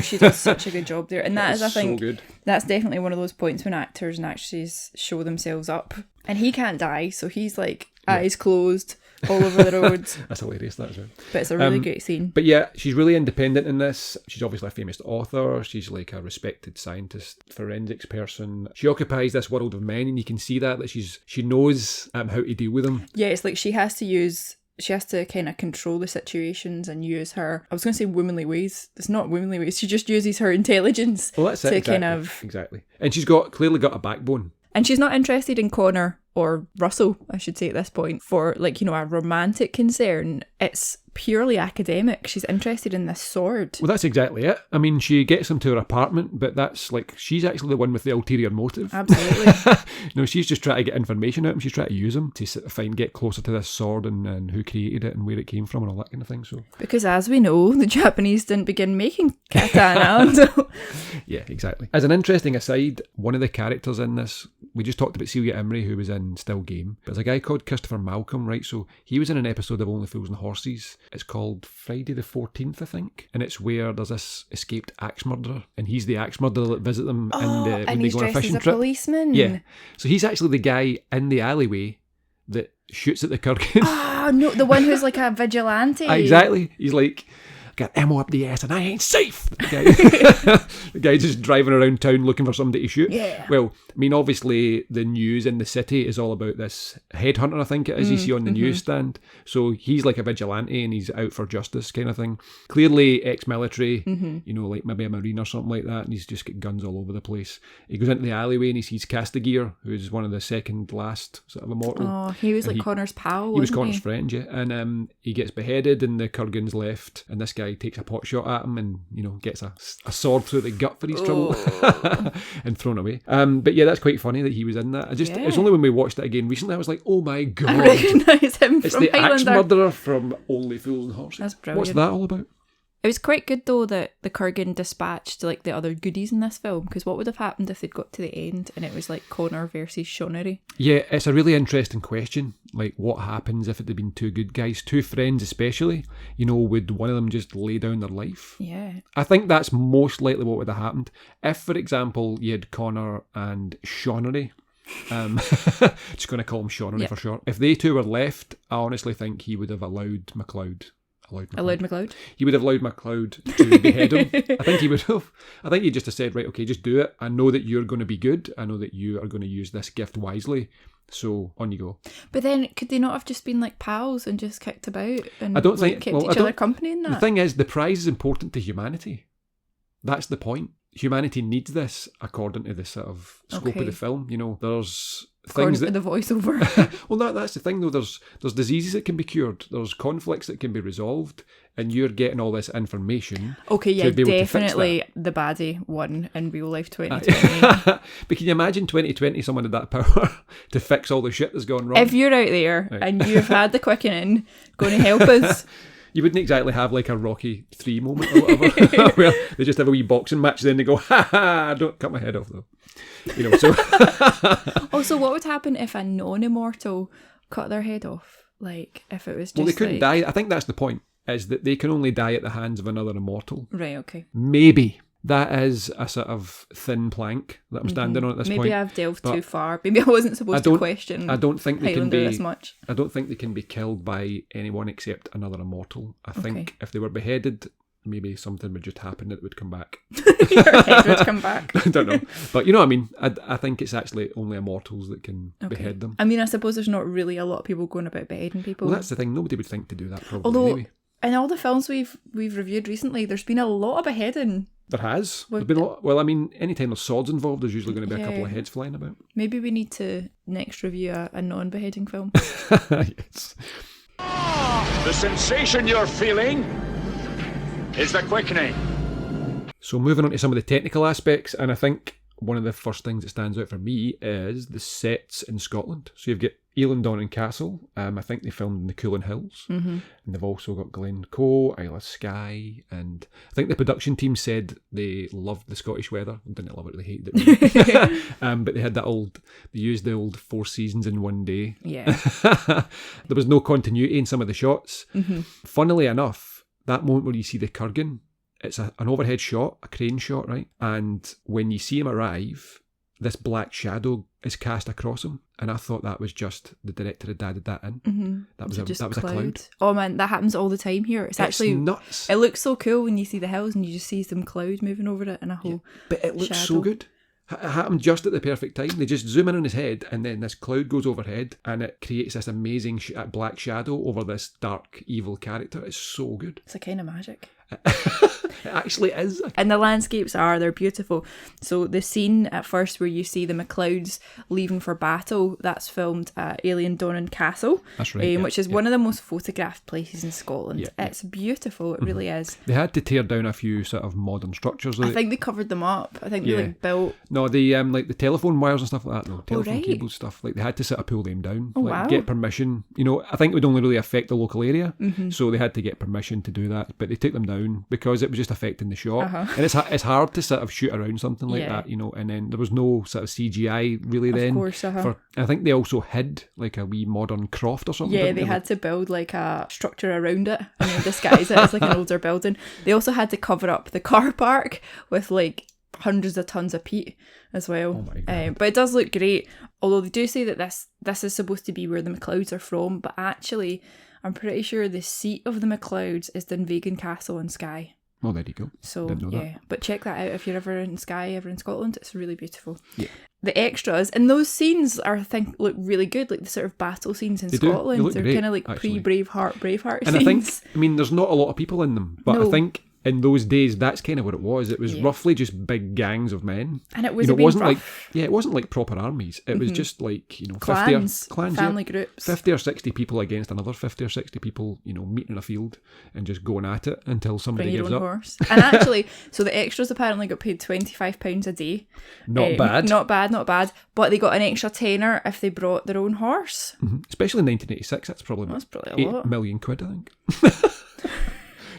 She does such a good job there. And that is, I think, so good. That's definitely one of those points when actors and actresses show themselves up. And he can't die, so he's like eyes closed all over the roads. That's hilarious, that as well. But it's a really great scene. But yeah, she's really independent in this. She's obviously a famous author. She's like a respected scientist, forensics person. She occupies this world of men, and you can see that she knows how to deal with them. Yeah, it's like she has to kind of control the situations and use her, I was going to say womanly ways. It's not womanly ways. She just uses her intelligence Exactly. And she's clearly got a backbone. And she's not interested in Connor or Russell, I should say at this point, for a romantic concern. It's purely academic. She's interested in this sword. Well, that's exactly it. I mean, she gets him to her apartment, but that's like, she's actually the one with the ulterior motive. Absolutely. She's just trying to get information out of him. She's trying to use him to get closer to this sword and who created it and where it came from and all that kind of thing. So, because as we know, the Japanese didn't begin making katana. So. Yeah, exactly. As an interesting aside, one of the characters in this, we just talked about Celia Imrie, who was in Still Game. But there's a guy called Christopher Malcolm, right? So he was in an episode of Only Fools and Horses. It's called Friday the 14th, I think. And it's where there's this escaped axe murderer. And he's the axe murderer that visit them when they go on a fishing trip. As a policeman. Yeah. So he's actually the guy in the alleyway that shoots at the Kurgan. Oh, no, the one who's like a vigilante. Exactly. He's like, got ammo up the ass and I ain't safe. The guy just driving around town looking for somebody to shoot. Yeah. Well, I mean, obviously the news in the city is all about this headhunter, I think it is, you see on the newsstand. So he's like a vigilante and he's out for justice kind of thing. Clearly ex-military, like maybe a Marine or something like that, and he's just got guns all over the place. He goes into the alleyway and he sees Castigear, who's one of the second last sort of immortal. Oh, he was like Connor's pal, He was Connor's friend, yeah. And he gets beheaded and the Kurgan's left, and this guy takes a pot shot at him and, gets a sword through the gut for his trouble and thrown away. But yeah, that's quite funny that he was in that. It's only when we watched it again recently I was like, oh my God. I recognise him it's from the Highlander. axe murderer from Only Fools and Horses. That's brilliant. What's that all about? It was quite good though that the Kurgan dispatched like the other goodies in this film, because what would have happened if they'd got to the end and it was like Connor versus Shonagh? Yeah, it's a really interesting question. Like, what happens if it had been two good guys, two friends especially? Would one of them just lay down their life? Yeah. I think that's most likely what would have happened. If, for example, you had Connor and Shonagh, just going to call him Shonagh for short. If they two were left, I honestly think he would have allowed MacLeod. He would have allowed MacLeod to behead him. I think he would have. I think he just have said, right, okay, just do it. I know that you're going to be good. I know that you are going to use this gift wisely. So on you go. But then could they not have just been like pals and just kicked about and I don't think, kept each other company in that? The thing is, the prize is important to humanity. That's the point. Humanity needs this according to the sort of scope of the film. There's things that the voiceover. Well, that's the thing though. There's diseases that can be cured. There's conflicts that can be resolved, and you're getting all this information. Okay, yeah, definitely the baddie won in real life 2020. But can you imagine 2020? Someone had that power to fix all the shit that's gone wrong. If you're out there and you've had the quickening, going to help us. You wouldn't exactly have like a Rocky 3 moment or whatever, where they just have a wee boxing match, then they go, ha ha, don't cut my head off though. You know, so. Also, what would happen if a non-immortal cut their head off? Like, if it was just Well, they couldn't die. I think that's the point, is that they can only die at the hands of another immortal. Right, okay. Maybe. That is a sort of thin plank that I'm standing on at this point. Maybe I've delved too far. Maybe I wasn't supposed to question I don't think they Highlander can be this much. I don't think they can be killed by anyone except another immortal. I think if they were beheaded, maybe something would just happen that would come back. Your head would come back. I don't know. But you know what I mean? I think it's actually only immortals that can behead them. I mean, I suppose there's not really a lot of people going about beheading people. Well, that's the thing. Nobody would think to do that probably Although, anyway. in all the films we've reviewed recently, there's been a lot of beheading. There has. There's been a lot. Well, I mean, anytime there's swords involved, there's usually going to be a couple of heads flying about. Maybe we need to next review a non-beheading film. Yes. The sensation you're feeling is the quickening. So moving on to some of the technical aspects, and I think one of the first things that stands out for me is the sets in Scotland. So you've got Eilean Castle. I think they filmed in the Coolin Hills. And they've also got Glencoe, Isle of Skye, and I think the production team said they loved the Scottish weather. Didn't love it, they hated it. But they had they used the old 4 seasons in one day. Yeah. There was no continuity in some of the shots. Funnily enough, that moment where you see the Kurgan, it's an overhead shot, a crane shot, right? And when you see him arrive, this black shadow is cast across him. And I thought that was just the director had added that in. That was a cloud. Oh man, that happens all the time here. It's actually nuts. It looks so cool when you see the hills and you just see some clouds moving over it and a whole But it looks shadow. so good. It happened just at the perfect time. They just zoom in on his head and then this cloud goes overhead and it creates this amazing black shadow over this dark, evil character. It's so good. It's a kind of magic. It actually is. And the landscapes they're beautiful. So the scene at first where you see the MacLeods leaving for battle, that's filmed at Eilean Castle. That's right. Which is one of the most photographed places in Scotland. Yeah, it's beautiful, it really is. They had to tear down a few sort of modern structures. I think they covered them up. I think they built... No, the like the telephone wires and stuff like that, telephone cable stuff, like they had to sort of pull them down. Get permission. You know, I think it would only really affect the local area. So they had to get permission to do that. But they took them down because it was just affecting the shot. And it's hard to sort of shoot around something like that, you know, and then there was no sort of CGI really then. Of course, I think they also hid like a wee modern croft or something. Yeah, they had to build like a structure around it and then disguise it as like an older building. They also had to cover up the car park with like hundreds of tons of peat as well. Oh my God. But it does look great, although they do say that this is supposed to be where the MacLeods are from, but actually I'm pretty sure the seat of the MacLeods is Dunvegan Castle in Skye. Oh, there you go. So Didn't know that. But check that out if you're ever in Skye, ever in Scotland. It's really beautiful. Yeah. The extras and those scenes look really good, like the sort of battle scenes in Scotland. They They're kind of like pre-Braveheart and scenes. I think, there's not a lot of people in them, but I think in those days that's kind of what it was. It was roughly just big gangs of men, and it was it wasn't like proper armies. It was just like clans, 50 family groups, 50 or 60 people against another 50 or 60 people, meeting in a field and just going at it until somebody gives up. Horse. And actually, so the extras apparently got paid £25 a day. Not bad. But they got an extra tenner if they brought their own horse. Especially in 1986, that's probably a lot. £8 million, I think.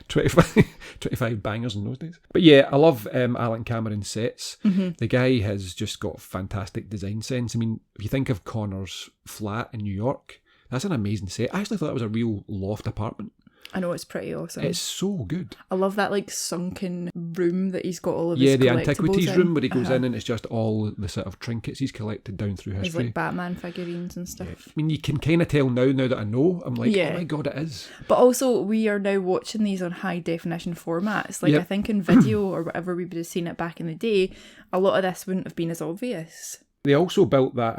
25 bangers in those days. But yeah, I love Alan Cameron's sets. The guy has just got fantastic design sense. I mean, if you think of Connor's flat in New York, that's an amazing set. I actually thought that was a real loft apartment. I know, it's pretty awesome. It's so good. I love that like sunken room that he's got all of his collectibles the antiquities in. room where he goes in and it's just all the sort of trinkets he's collected down through history. There's like Batman figurines and stuff. Yeah. I mean, you can kind of tell now that I know. I'm like, oh my God, it is. But also, we are now watching these on high definition formats. Like I think in video or whatever we would have seen it back in the day, a lot of this wouldn't have been as obvious. They also built that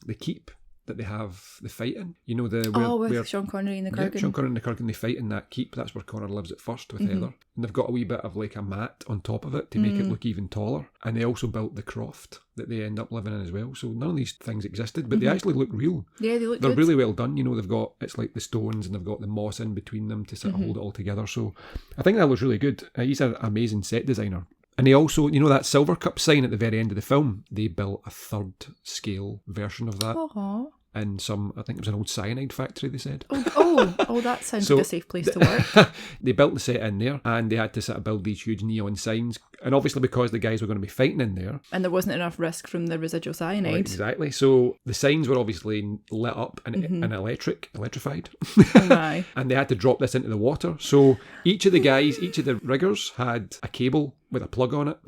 the keep that they have the fight in, with Sean Connery and the Kurgan. Yeah, Sean Connery and the Kurgan, they fight in that keep. That's where Connor lives at first with Heather. And they've got a wee bit of like a mat on top of it to make it look even taller. And they also built the croft that they end up living in as well. So none of these things existed, but they actually look real. Yeah, they're good. Really well done. They've got, it's like the stones and they've got the moss in between them to sort of hold it all together. So I think that looks really good. He's an amazing set designer. And they also, that Silver Cup sign at the very end of the film, they built a 3rd scale version of that. Aww. in some, I think it was an old cyanide factory, they said. Oh, that sounds like a safe place to work. They built the set in there, and they had to sort of build these huge neon signs. And obviously because the guys were going to be fighting in there. And there wasn't enough risk from the residual cyanide. Right, exactly. So the signs were obviously lit up and electrified. Oh my. And they had to drop this into the water. So each of the riggers had a cable with a plug on it.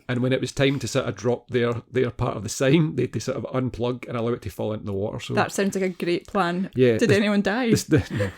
And when it was time to sort of drop their part of the sign, they had to sort of unplug and allow it to fall into the water. So that sounds like a great plan. Yeah. Did anyone die? No.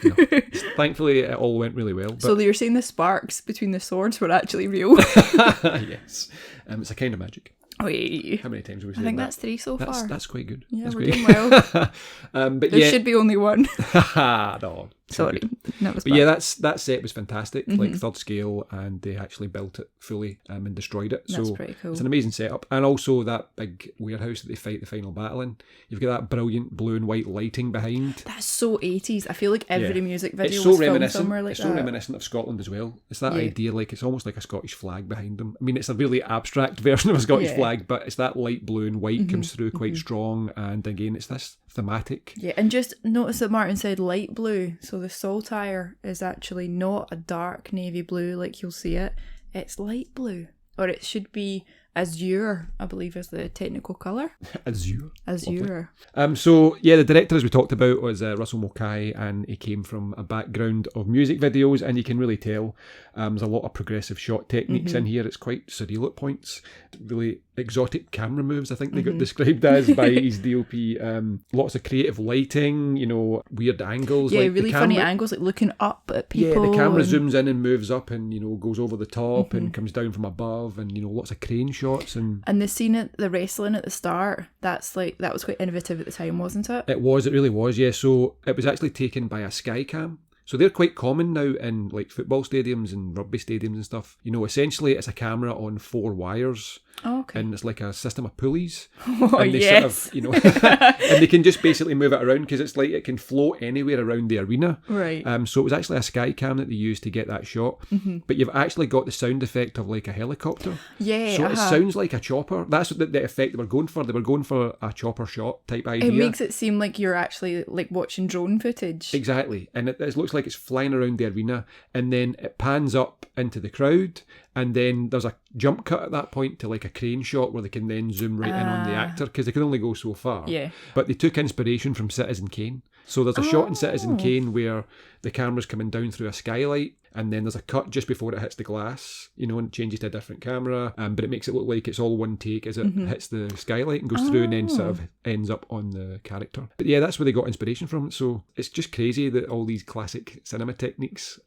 Thankfully, it all went really well. But so you're saying the sparks between the swords were actually real? yes. It's a kind of magic. Wait. How many times have we said I think that? that's 3 so far. That's quite good. Yeah, that's we're quite doing good. well. But there should be only one. No. Sorry. That was but bad. yeah, that set was fantastic, like third scale, and they actually built it fully and destroyed it. That's so pretty cool. It's an amazing setup. And also that big warehouse that they fight the final battle in. You've got that brilliant blue and white lighting behind. That's so 80s. I feel like every music video it's so was filmed reminiscent. somewhere like it's that. so reminiscent of Scotland as well. It's that idea, like it's almost like a Scottish flag behind them. I mean, it's a really abstract version of a Scottish flag, but it's that light blue and white comes through quite strong. And again, it's this thematic. Yeah, and just notice that Martin said light blue, so the saltire is actually not a dark navy blue like you'll see it. It's light blue, or it should be azure, I believe is the technical colour. Azure. So yeah, the director, as we talked about, was Russell Mulcahy, and he came from a background of music videos, and you can really tell there's a lot of progressive shot techniques in here. It's quite surreal at points, really exotic camera moves, I think they got described as by his DOP. Lots of creative lighting, weird angles. Yeah, like really funny angles, like looking up at people. Yeah, the camera zooms in and moves up and, goes over the top and comes down from above, and, lots of crane shots. And the scene at the wrestling at the start, that was quite innovative at the time, wasn't it? It really was, yeah. So it was actually taken by a Skycam. So they're quite common now in like football stadiums and rugby stadiums and stuff. Essentially it's a camera on 4 wires. Oh, okay. And it's like a system of pulleys. Oh, and they yes. sort of, and they can just basically move it around because it's like it can float anywhere around the arena. Right. So it was actually a Skycam that they used to get that shot. But you've actually got the sound effect of like a helicopter. Yeah. So it sounds like a chopper. That's the effect they were going for. They were going for a chopper shot type idea. It makes it seem like you're actually like watching drone footage. Exactly. And it looks like it's flying around the arena, and then it pans up into the crowd, and then there's a jump cut at that point to like a crane shot where they can then zoom right in on the actor because they can only go so far. Yeah. But they took inspiration from Citizen Kane. So there's a shot in Citizen Kane where the camera's coming down through a skylight, and then there's a cut just before it hits the glass, and it changes to a different camera, but it makes it look like it's all one take as it hits the skylight and goes through and then sort of ends up on the character. But yeah, that's where they got inspiration from. So it's just crazy that all these classic cinema techniques,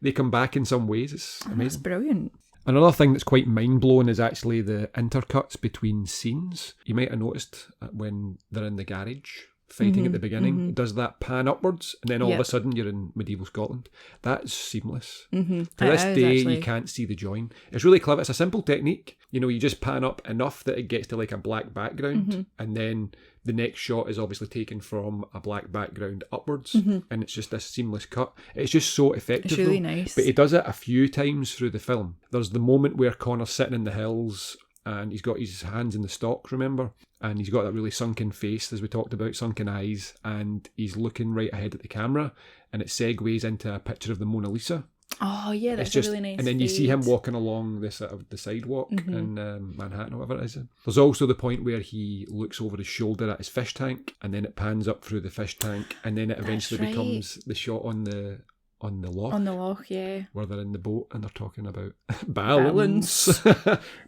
they come back in some ways. It's amazing. That's brilliant. Another thing that's quite mind-blowing is actually the intercuts between scenes. You might have noticed when they're in the garage fighting at the beginning, does that pan upwards, and then all of a sudden you're in medieval Scotland. That's seamless. To this day, you can't see the join. It's really clever. It's a simple technique. You just pan up enough that it gets to like a black background, and then the next shot is obviously taken from a black background upwards, and it's just this seamless cut. It's just so effective. It's really nice. But he does it a few times through the film. There's the moment where Connor's sitting in the hills, and he's got his hands in the stocks, remember? And he's got that really sunken face, as we talked about, sunken eyes, and he's looking right ahead at the camera, and it segues into a picture of the Mona Lisa. Oh yeah, that's just, a really nice and then you see him fade. walking along the sidewalk in Manhattan, or whatever it is. There's also the point where he looks over his shoulder at his fish tank, and then it pans up through the fish tank, and then it eventually becomes the shot on the loch. On the loch, yeah. Where they're in the boat and they're talking about balance.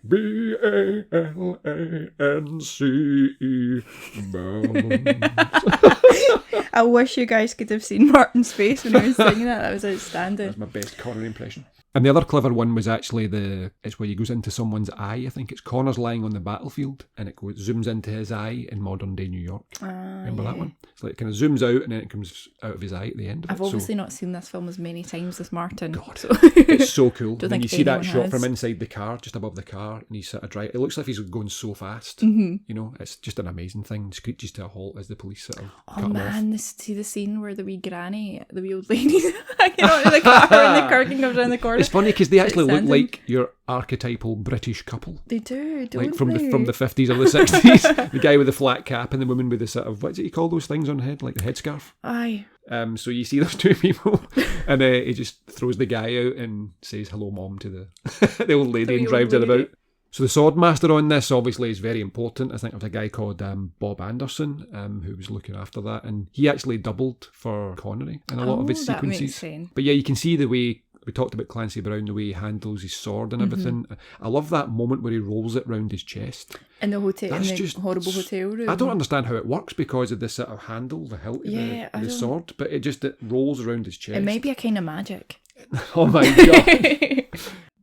B-A-L-A-N-C-E. Balance. I wish you guys could have seen Martin's face when he was singing that. That was outstanding. That's my best Connor impression. And the other clever one was actually it's where he goes into someone's eye. I think it's Connor's lying on the battlefield, and it zooms into his eye in modern day New York. Remember that one? It's like it kind of zooms out and then it comes out of his eye at the end of I've it. obviously not seen this film as many times as Martin. God, so. It's so cool. Don't And think you see that anyone shot has. from inside the car, just above the car, and he's sort of driving. It looks like he's going so fast. It's just an amazing thing. Screeches to a halt as the police sort of cut him off. See the scene where the wee granny, the wee old lady, hanging out in the car and the curtain comes around the corner. it's funny because they actually look Sandon. like your archetypal British couple. They do, don't Like from they? the 50s or the 60s. The guy with the flat cap and the woman with the sort of, what do you call those things on the head? Like the headscarf. Aye. So you see those two people, and he just throws the guy out and says hello, mom, to the old lady and drives it about. So the swordmaster on this obviously is very important. I think of a guy called Bob Anderson, who was looking after that, and he actually doubled for Connery in a lot of his that sequences. makes sense. But yeah, you can see the way we talked about Clancy Brown, the way he handles his sword and everything. I love that moment where he rolls it round his chest. In the hotel, That's in the just horrible hotel room. I don't understand how it works because of the sort of handle, the hilt of the sword, but it rolls around his chest. It might be a kind of magic. Oh my god.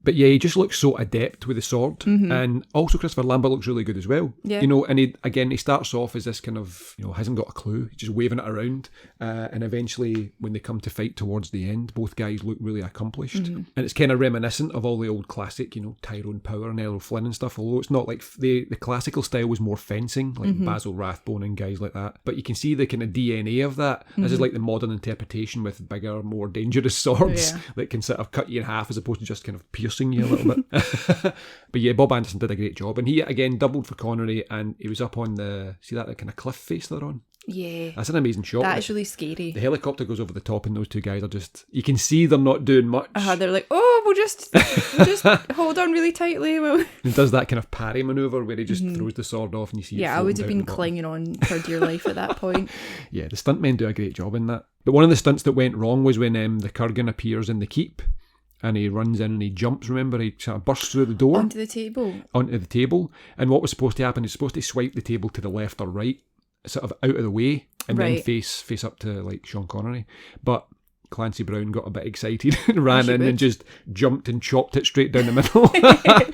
But yeah, he just looks so adept with the sword. And also Christopher Lambert looks really good as well. Yeah. You know, and he starts off as this kind of, hasn't got a clue. He's just waving it around. And eventually, when they come to fight towards the end, both guys look really accomplished. And it's kind of reminiscent of all the old classic, Tyrone Power and Errol Flynn and stuff, although it's not like the classical style was more fencing, like Basil Rathbone and guys like that. But you can see the kind of DNA of that. This is like the modern interpretation with bigger, more dangerous swords that can sort of cut you in half as opposed to just kind of piercing you a little bit. But yeah, Bob Anderson did a great job, and he again doubled for Connery, and he was up on that kind of cliff face they're on. Yeah. That's an amazing shot. That is really scary. The helicopter goes over the top, and those two guys are just, you can see they're not doing much. They're like, oh, we'll just hold on really tightly. And does that kind of parry maneuver where he just throws the sword off and you see it Yeah, I would have floating been down the clinging on for dear life at that point. Yeah, the stuntmen do a great job in that. But one of the stunts that went wrong was when the Kurgan appears in the keep. And he runs in and he jumps, remember? He sort of bursts through the door. Onto the table. And what was supposed to happen is supposed to swipe the table to the left or right, sort of out of the way, and then face up to, like, Sean Connery. But Clancy Brown got a bit excited and ran in and just jumped and chopped it straight down the middle.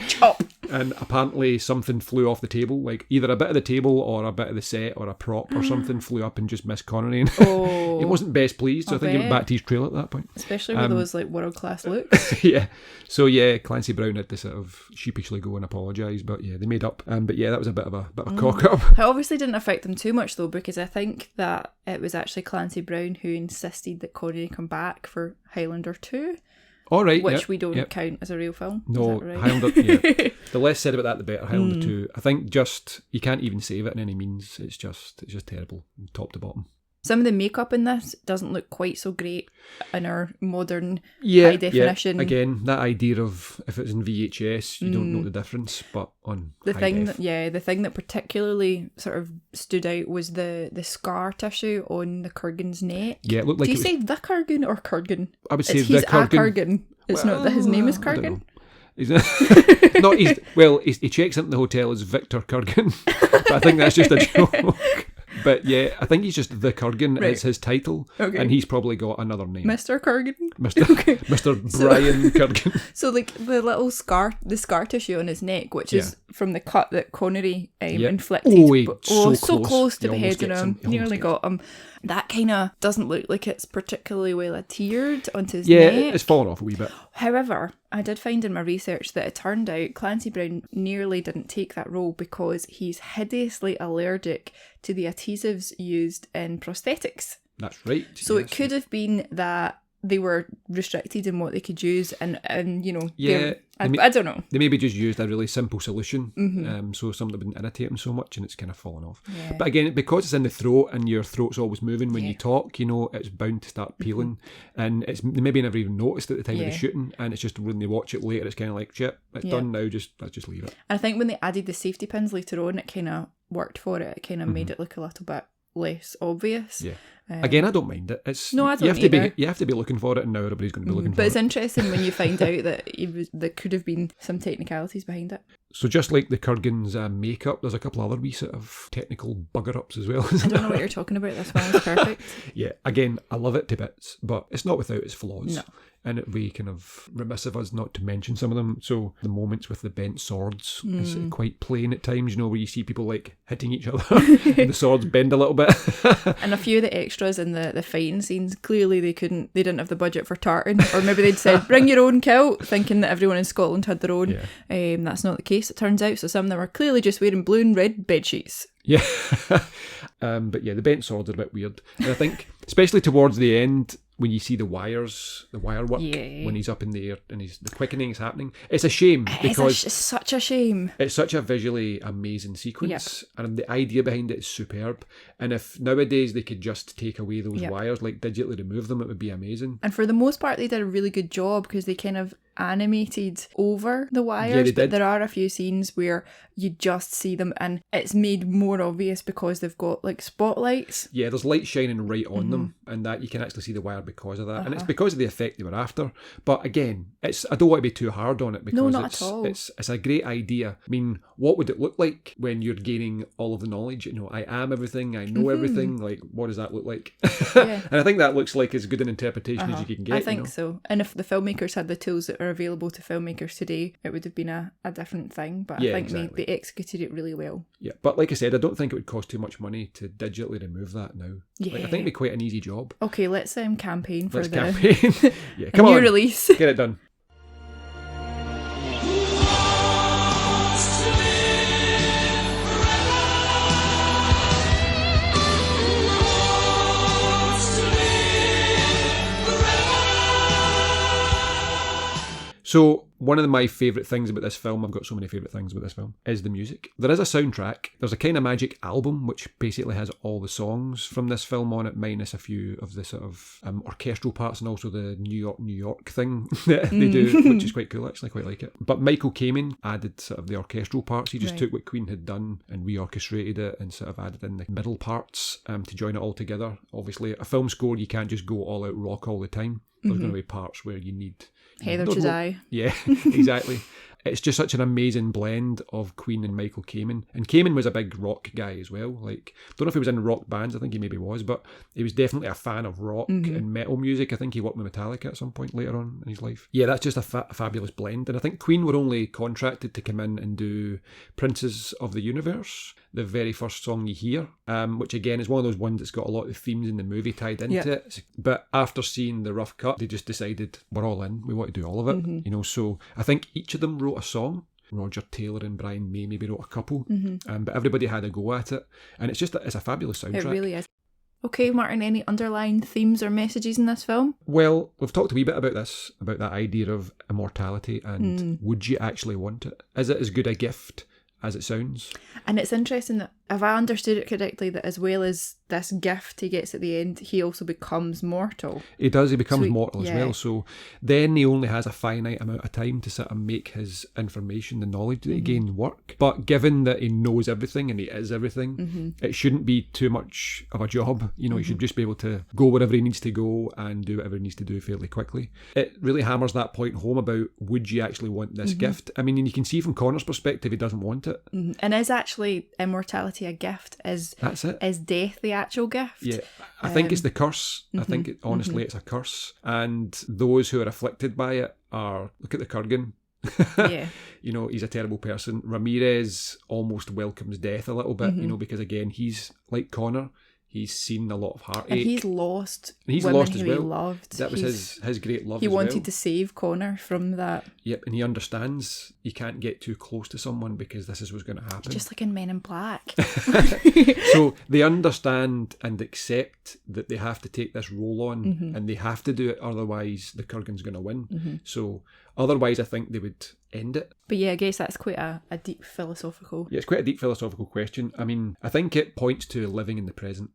Chop! And apparently something flew off the table, like either a bit of the table or a bit of the set or a prop or something flew up and just missed Connery. And he wasn't best pleased, so I think he went back to his trailer at that point. Especially with those like world-class looks. Yeah. So yeah, Clancy Brown had to sort of sheepishly go and apologise, but yeah, they made up. But yeah, that was a bit of a cock-up. It obviously didn't affect them too much though, because I think that it was actually Clancy Brown who insisted that Connery come back for Highlander 2. All right, which we don't count as a real film. No, right? Highlander. Yeah. The less said about that, the better. Highlander 2. I think just you can't even save it in any means. It's just terrible, top to bottom. Some of the makeup in this doesn't look quite so great in our modern high definition. Yeah. Again, that idea of if it's in VHS, you don't know the difference, but on the high thing def. the thing that particularly sort of stood out was the scar tissue on the Kurgan's neck. Yeah, it looked like. Do you say the Kurgan or Kurgan? I would say he's the Kurgan. A Kurgan. It's not that his name is Kurgan. He checks into the hotel as Victor Kurgan, but I think that's just a joke. But yeah, I think he's just the Kurgan. It's his title, and he's probably got another name. Mr. Kurgan? Mr. Brian Kurgan. So like the little scar tissue on his neck, which is from the cut that Connery inflicted. So close to the head of him. Nearly got him. That kind of doesn't look like it's particularly well adhered onto his neck. Yeah, it's fallen off a wee bit. However, I did find in my research that it turned out Clancy Brown nearly didn't take that role because he's hideously allergic to the adhesives used in prosthetics. That's right. So it could have been that they were restricted in what they could use and I don't know. They maybe just used a really simple solution, so something that wouldn't irritate them so much, and it's kind of fallen off. Yeah. But again, because it's in the throat and your throat's always moving when you talk, it's bound to start peeling, and they maybe never even noticed at the time of the shooting, and it's just when they watch it later, it's kind of like, shit, it's done now, let's just leave it. I think when they added the safety pins later on, it kind of worked for it. It kind of made it look a little bit less obvious. Yeah. Again, I don't mind it. I don't either. You have to be looking for it, and now everybody's going to be looking for it. But it's interesting when you find out that there could have been some technicalities behind it. So just like the Kurgan's makeup, there's a couple other wee sort of technical bugger-ups as well. I don't know what you're talking about. This one is perfect. Yeah, again, I love it to bits, but it's not without its flaws. No. And it'd be kind of remiss of us not to mention some of them. So the moments with the bent swords is quite plain at times, where you see people like hitting each other and the swords bend a little bit. And a few of the extras in the fighting scenes, clearly they didn't have the budget for tartan, or maybe they'd said, bring your own kilt, thinking that everyone in Scotland had their own. Yeah. That's not the case, it turns out. So some of them are clearly just wearing blue and red bed sheets. Yeah. But yeah, the bent swords are a bit weird. And I think, especially towards the end, when you see the wire work, when he's up in the air and the quickening is happening, it's a shame because it's such a shame. It's such a visually amazing sequence, and the idea behind it is superb. And if nowadays they could just take away those wires, like digitally remove them, it would be amazing. And for the most part, they did a really good job because they kind of animated over the wires, but there are a few scenes where you just see them and it's made more obvious because they've got like spotlights. Yeah, there's light shining right on them, and that you can actually see the wire because of that. And it's because of the effect they were after. But again, I don't want to be too hard on it because no, not at all. It's a great idea. I mean, what would it look like when you're gaining all of the knowledge? You know, I am everything, I know everything. Like, what does that look like? And I think that looks like as good an interpretation as you can get. I think so. And if the filmmakers had the tools that are available to filmmakers today, it would have been a different thing. But I think they executed it really well. Yeah, but like I said, I don't think it would cost too much money to digitally remove that now. Yeah. Like, I think it'd be quite an easy job. Okay, let's campaign for campaign. Yeah, come new on, release. Get it done. So one of my favourite things about this film, I've got so many favourite things about this film, is the music. There is a soundtrack. There's a kind of magic album which basically has all the songs from this film on it, minus a few of the sort of orchestral parts and also the New York thing that they do, which is quite cool actually, I quite like it. But Michael Kamen added sort of the orchestral parts. He just took what Queen had done and reorchestrated it and sort of added in the middle parts to join it all together. Obviously, a film score, you can't just go all out rock all the time. There's going to be parts where you need... Heather to die. Yeah, exactly. It's just such an amazing blend of Queen and Michael Kamen. And Kamen was a big rock guy as well. Like, don't know if he was in rock bands, I think he maybe was, but he was definitely a fan of rock and metal music. I think he worked with Metallica at some point later on in his life. Yeah, that's just a fabulous blend. And I think Queen were only contracted to come in and do Princes of the Universe, the very first song you hear, which again is one of those ones that's got a lot of themes in the movie tied into it. But after seeing the rough cut, they just decided, we're all in, we want to do all of it. You know, so I think each of them wrote a song. Roger Taylor and Brian May maybe wrote a couple, but everybody had a go at it, and it's a fabulous soundtrack. It really is. Okay, Martin, any underlying themes or messages in this film? Well, we've talked a wee bit about this, about that idea of immortality, and would you actually want it? Is it as good a gift as it sounds? And it's interesting that, if I understood it correctly, that as well as this gift he gets at the end, he also becomes mortal. He does, he becomes mortal as well. So then he only has a finite amount of time to sort of make his information, the knowledge that he gained, work. But given that he knows everything and he is everything, it shouldn't be too much of a job. You know, he should just be able to go wherever he needs to go and do whatever he needs to do fairly quickly. It really hammers that point home about, would you actually want this gift? I mean, and you can see from Connor's perspective, he doesn't want it. And is actually immortality a gift? That's it. Is death the actual gift? Yeah, I think it's the curse. I think, honestly, it's a curse. And those who are afflicted by it are, look at the Kurgan. Yeah. You know, he's a terrible person. Ramirez almost welcomes death a little bit, you know, because again, he's like Connor. He's seen a lot of heartache. And he's lost women lost as well. He loved. That was his great love. He wanted to save Connor from that. Yep, and he understands you can't get too close to someone because this is what's going to happen. Just like in Men in Black. So they understand and accept that they have to take this role on and they have to do it, otherwise the Kurgan's going to win. So otherwise I think they would end it. But yeah, I guess that's quite a deep philosophical... Yeah, it's quite a deep philosophical question. I mean, I think it points to living in the present.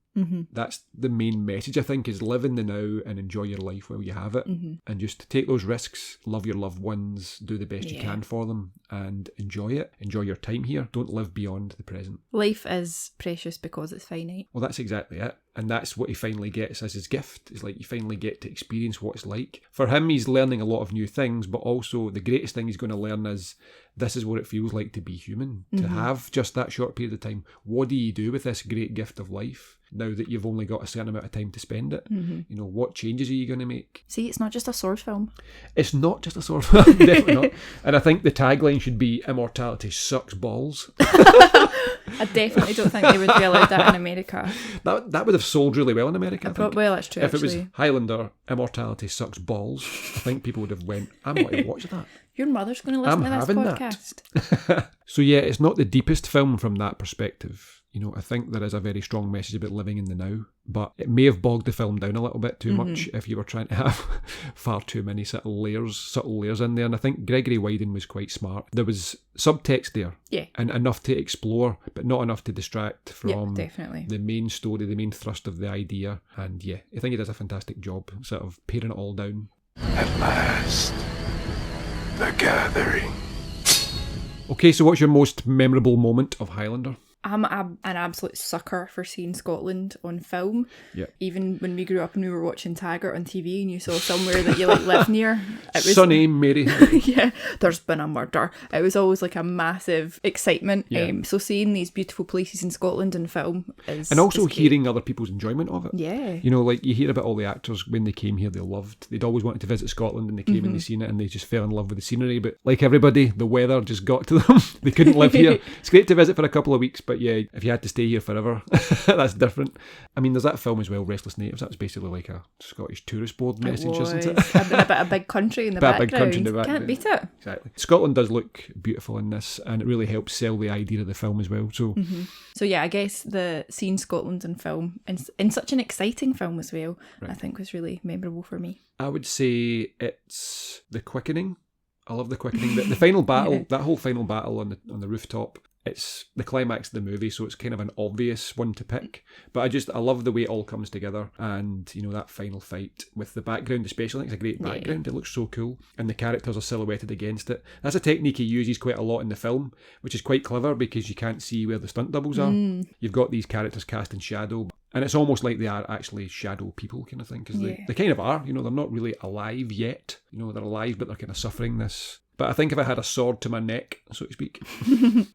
That's the main message, I think, is live in the now and enjoy your life while you have it. And just take those risks, love your loved ones, do the best you can for them, and enjoy it. Enjoy your time here. Don't live beyond the present. Life is precious because it's finite. Well, that's exactly it. And that's what he finally gets as his gift. It's like you finally get to experience what it's like. For him, he's learning a lot of new things, but also the greatest thing he's going to learn is this is what it feels like to be human, to have just that short period of time. What do you do with this great gift of life now that you've only got a certain amount of time to spend it? You know, what changes are you going to make? See, it's not just a sword film. It's not just a sword film, definitely not. And I think the tagline should be immortality sucks balls. I definitely don't think they would be allowed that in America. That would have sold really well in America, I think. Well, that's true, If it was Highlander, immortality sucks balls, I think people would have went, I'm going to watch that. Your mother's going to listen to this podcast. So yeah, it's not the deepest film from that perspective. You know, I think there is a very strong message about living in the now, but it may have bogged the film down a little bit too much if you were trying to have far too many subtle layers in there. And I think Gregory Widen was quite smart. There was subtext there, and enough to explore, but not enough to distract from definitely the main story, the main thrust of the idea. And I think he does a fantastic job sort of paring it all down. At last, the gathering. Okay, so what's your most memorable moment of Highlander? I'm an absolute sucker for seeing Scotland on film. Yeah. Even when we grew up and we were watching Taggart on TV and you saw somewhere that you like live near. It was, Sonny, Mary. yeah, there's been a murder. It was always like a massive excitement. Yeah. So seeing these beautiful places in Scotland in film is... And also is great. hearing other people's enjoyment of it. Yeah. You know, like you hear about all the actors when they came here, they loved. They'd always wanted to visit Scotland and they came and they seen it and they just fell in love with the scenery. But like everybody, the weather just got to them. They couldn't live here. It's great to visit for a couple of weeks, but yeah, if you had to stay here forever, that's different. I mean, there's that film as well, Restless Natives. That was basically like a Scottish tourist board message, isn't it? a big country in the background. Can't beat it. Exactly. Scotland does look beautiful in this, and it really helps sell the idea of the film as well. So, So yeah, I guess the seeing Scotland in film, in such an exciting film as well, I think was really memorable for me. I would say it's the quickening. I love the quickening. The final battle, that whole final battle on the rooftop. It's the climax of the movie, so it's kind of an obvious one to pick. But I love the way it all comes together, and you know, that final fight with the background especially. I think it's a great background. It looks so cool, and the characters are silhouetted against it. That's a technique he uses quite a lot in the film, which is quite clever because you can't see where the stunt doubles are. You've got these characters cast in shadow, and it's almost like they are actually shadow people kind of thing, because they kind of are. You know, they're not really alive yet. You know, they're alive, but they're kind of suffering this. But I think if I had a sword to my neck, so to speak,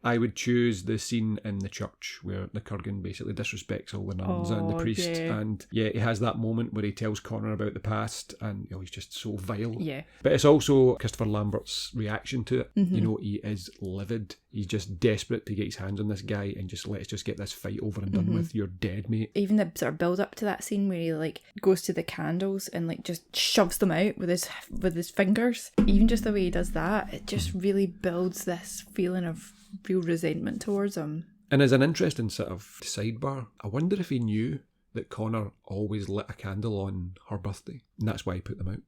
I would choose the scene in the church where the Kurgan basically disrespects all the nuns and the priest. Yeah. And he has that moment where he tells Connor about the past, and he's just so vile. Yeah. But it's also Christopher Lambert's reaction to it. You know, he is livid. He's just desperate to get his hands on this guy and let's just get this fight over and done with. You're dead, mate. Even the sort of build up to that scene where he like goes to the candles and like just shoves them out with his fingers. Even just the way he does that, it just really builds this feeling of real resentment towards him. And as an interesting sort of sidebar, I wonder if he knew that Connor always lit a candle on her birthday, and that's why he put them out.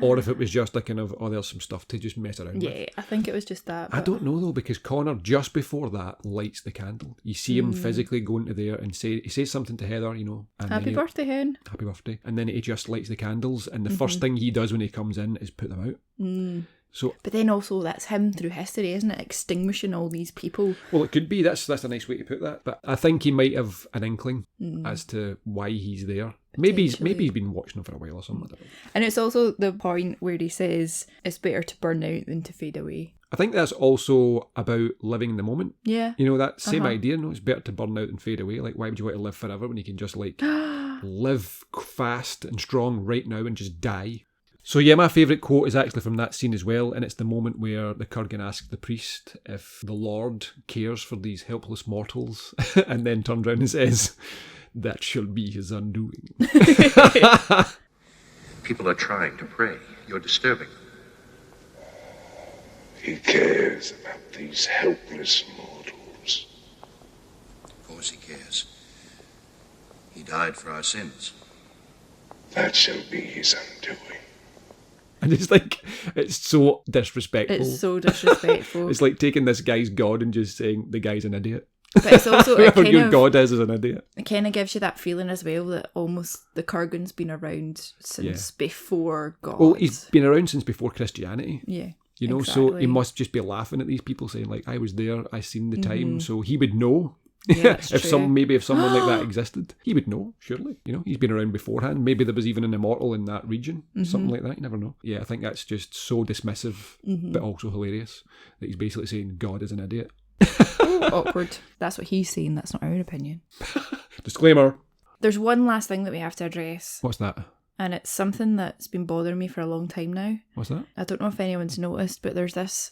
Or if it was just like kind of, there's some stuff to just mess around with. Yeah, I think it was just that. I don't know though, because Connor, just before that, lights the candle. You see him physically going to there and he says something to Heather, you know. And Happy birthday, hen. Happy birthday. And then he just lights the candles, and the first thing he does when he comes in is put them out. So, but then also that's him through history, isn't it? Extinguishing all these people. Well, it could be. That's a nice way to put that. But I think he might have an inkling as to why he's there. Maybe he's been watching him for a while or something. I don't know. And it's also the point where he says it's better to burn out than to fade away. I think that's also about living in the moment. Yeah. You know, that same idea, no? It's better to burn out than fade away. Like, why would you want to live forever when you can just like live fast and strong right now and just die? So yeah, my favourite quote is actually from that scene as well, and it's the moment where the Kurgan asks the priest if the Lord cares for these helpless mortals, and then turns around and says, "That shall be his undoing." People are trying to pray. You're disturbing them. He cares about these helpless mortals. Of course he cares. He died for our sins. That shall be his undoing. And it's like, it's so disrespectful. It's so disrespectful. It's like taking this guy's God and just saying the guy's an idiot. But it's also Whoever your God is an idiot. It kind of gives you that feeling as well that almost the Kurgan's been around since before God. Well, he's been around since before Christianity. Yeah. You know, exactly. so he must just be laughing at these people saying like, I was there, I seen the time, so he would know. Yeah, that's if true. someone like that existed, he would know, surely. You know, he's been around beforehand. Maybe there was even an immortal in that region, something like that. You never know. Yeah, I think that's just so dismissive, but also hilarious that he's basically saying God is an idiot. Awkward. That's what he's saying. That's not our opinion. Disclaimer. There's one last thing that we have to address. What's that? And it's something that's been bothering me for a long time now. What's that? I don't know if anyone's noticed, but there's this.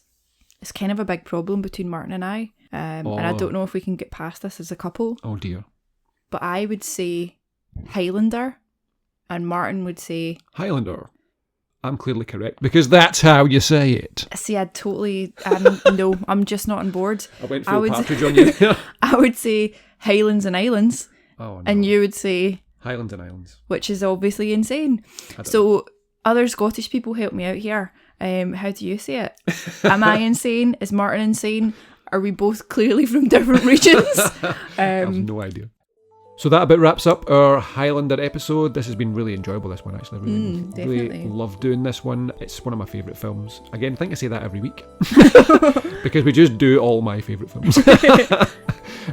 It's kind of a big problem between Martin and I. And I don't know if we can get past this as a couple. Oh dear. But I would say Highlander, and Martin would say Highlander. I'm clearly correct because that's how you say it. See, I'd totally no, I'm just not on board. I went full partridge on you. I would say Highlands and Islands. Oh, no. And you would say... Highlands and Islands. Which is obviously insane. So other Scottish people help me out here. How do you say it? Am I insane? Is Martin insane? Are we both clearly from different regions? I have no idea. So that about wraps up our Highlander episode. This has been really enjoyable, this one, actually. Really love doing this one. It's one of my favourite films. Again, I think I say that every week. Because we just do all my favourite films.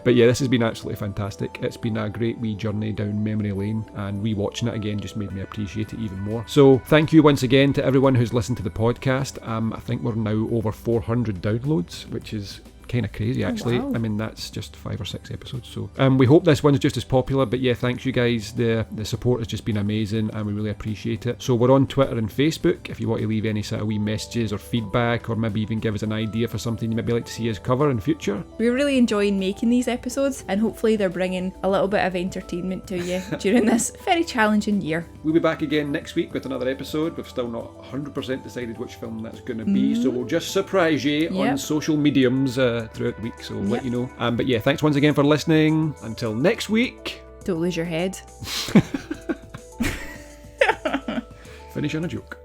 But yeah, this has been absolutely fantastic. It's been a great wee journey down memory lane, and rewatching it again just made me appreciate it even more. So thank you once again to everyone who's listened to the podcast. I think we're now over 400 downloads, which is kind of crazy, actually. Oh, wow. I mean, that's just 5 or 6 episodes. So we hope this one's just as popular. But yeah, thanks you guys. The support has just been amazing, and we really appreciate it. So we're on Twitter and Facebook if you want to leave any sort of wee messages or feedback, or maybe even give us an idea for something you maybe like to see us cover in future. We're really enjoying making these episodes, and hopefully they're bringing a little bit of entertainment to you during this very challenging year. We'll be back again next week with another episode. We've still not 100% decided which film that's going to be, so we'll just surprise you on social mediums throughout the week, so we'll let you know. But yeah, thanks once again for listening. Until next week. Don't lose your head. Finish on a joke.